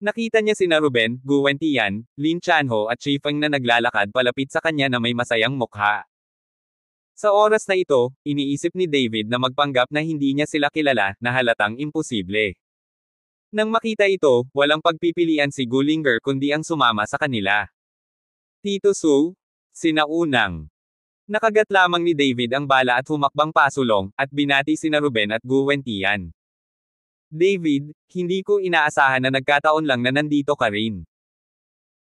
Nakita niya sina Ruben, Gu Wentian, Lin Chanho at Chifeng na naglalakad palapit sa kanya na may masayang mukha. Sa oras na ito, iniisip ni David na magpanggap na hindi niya sila kilala, na halatang imposible. Nang makita ito, walang pagpipilian si Gu Linger kundi ang sumama sa kanila. Tito Su, sinaunang. Nakagat lamang ni David ang bala at humakbang pasulong, at binati sina Ruben at Guwentian. David, hindi ko inaasahan na nagkataon lang na nandito ka rin.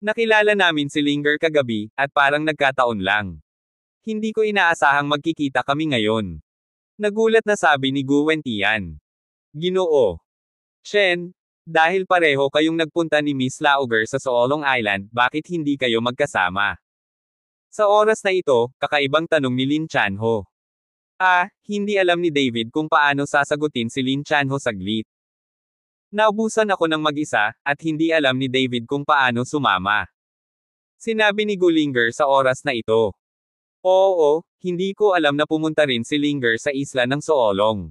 Nakilala namin si Linger kagabi, at parang nagkataon lang. Hindi ko inaasahang magkikita kami ngayon. Nagulat na sabi ni Guwentian. Ginoo. Shen, dahil pareho kayong nagpunta ni Miss Lauger sa Soolong Island, bakit hindi kayo magkasama? Sa oras na ito, kakaibang tanong ni Lin Chanho. Hindi alam ni David kung paano sasagutin si Lin Chanho saglit. Naubusan ako ng mag-isa, at hindi alam ni David kung paano sumama. Sinabi ni Gulinger sa oras na ito. Oo, hindi ko alam na pumunta rin si Linger sa isla ng Soolong.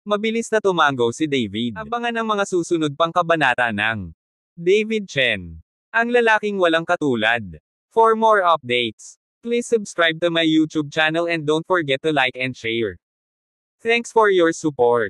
Mabilis na tumango si David. Abangan ang mga susunod pang kabanata ng David Chen, ang lalaking walang katulad. For more updates, please subscribe to my YouTube channel and don't forget to like and share. Thanks for your support.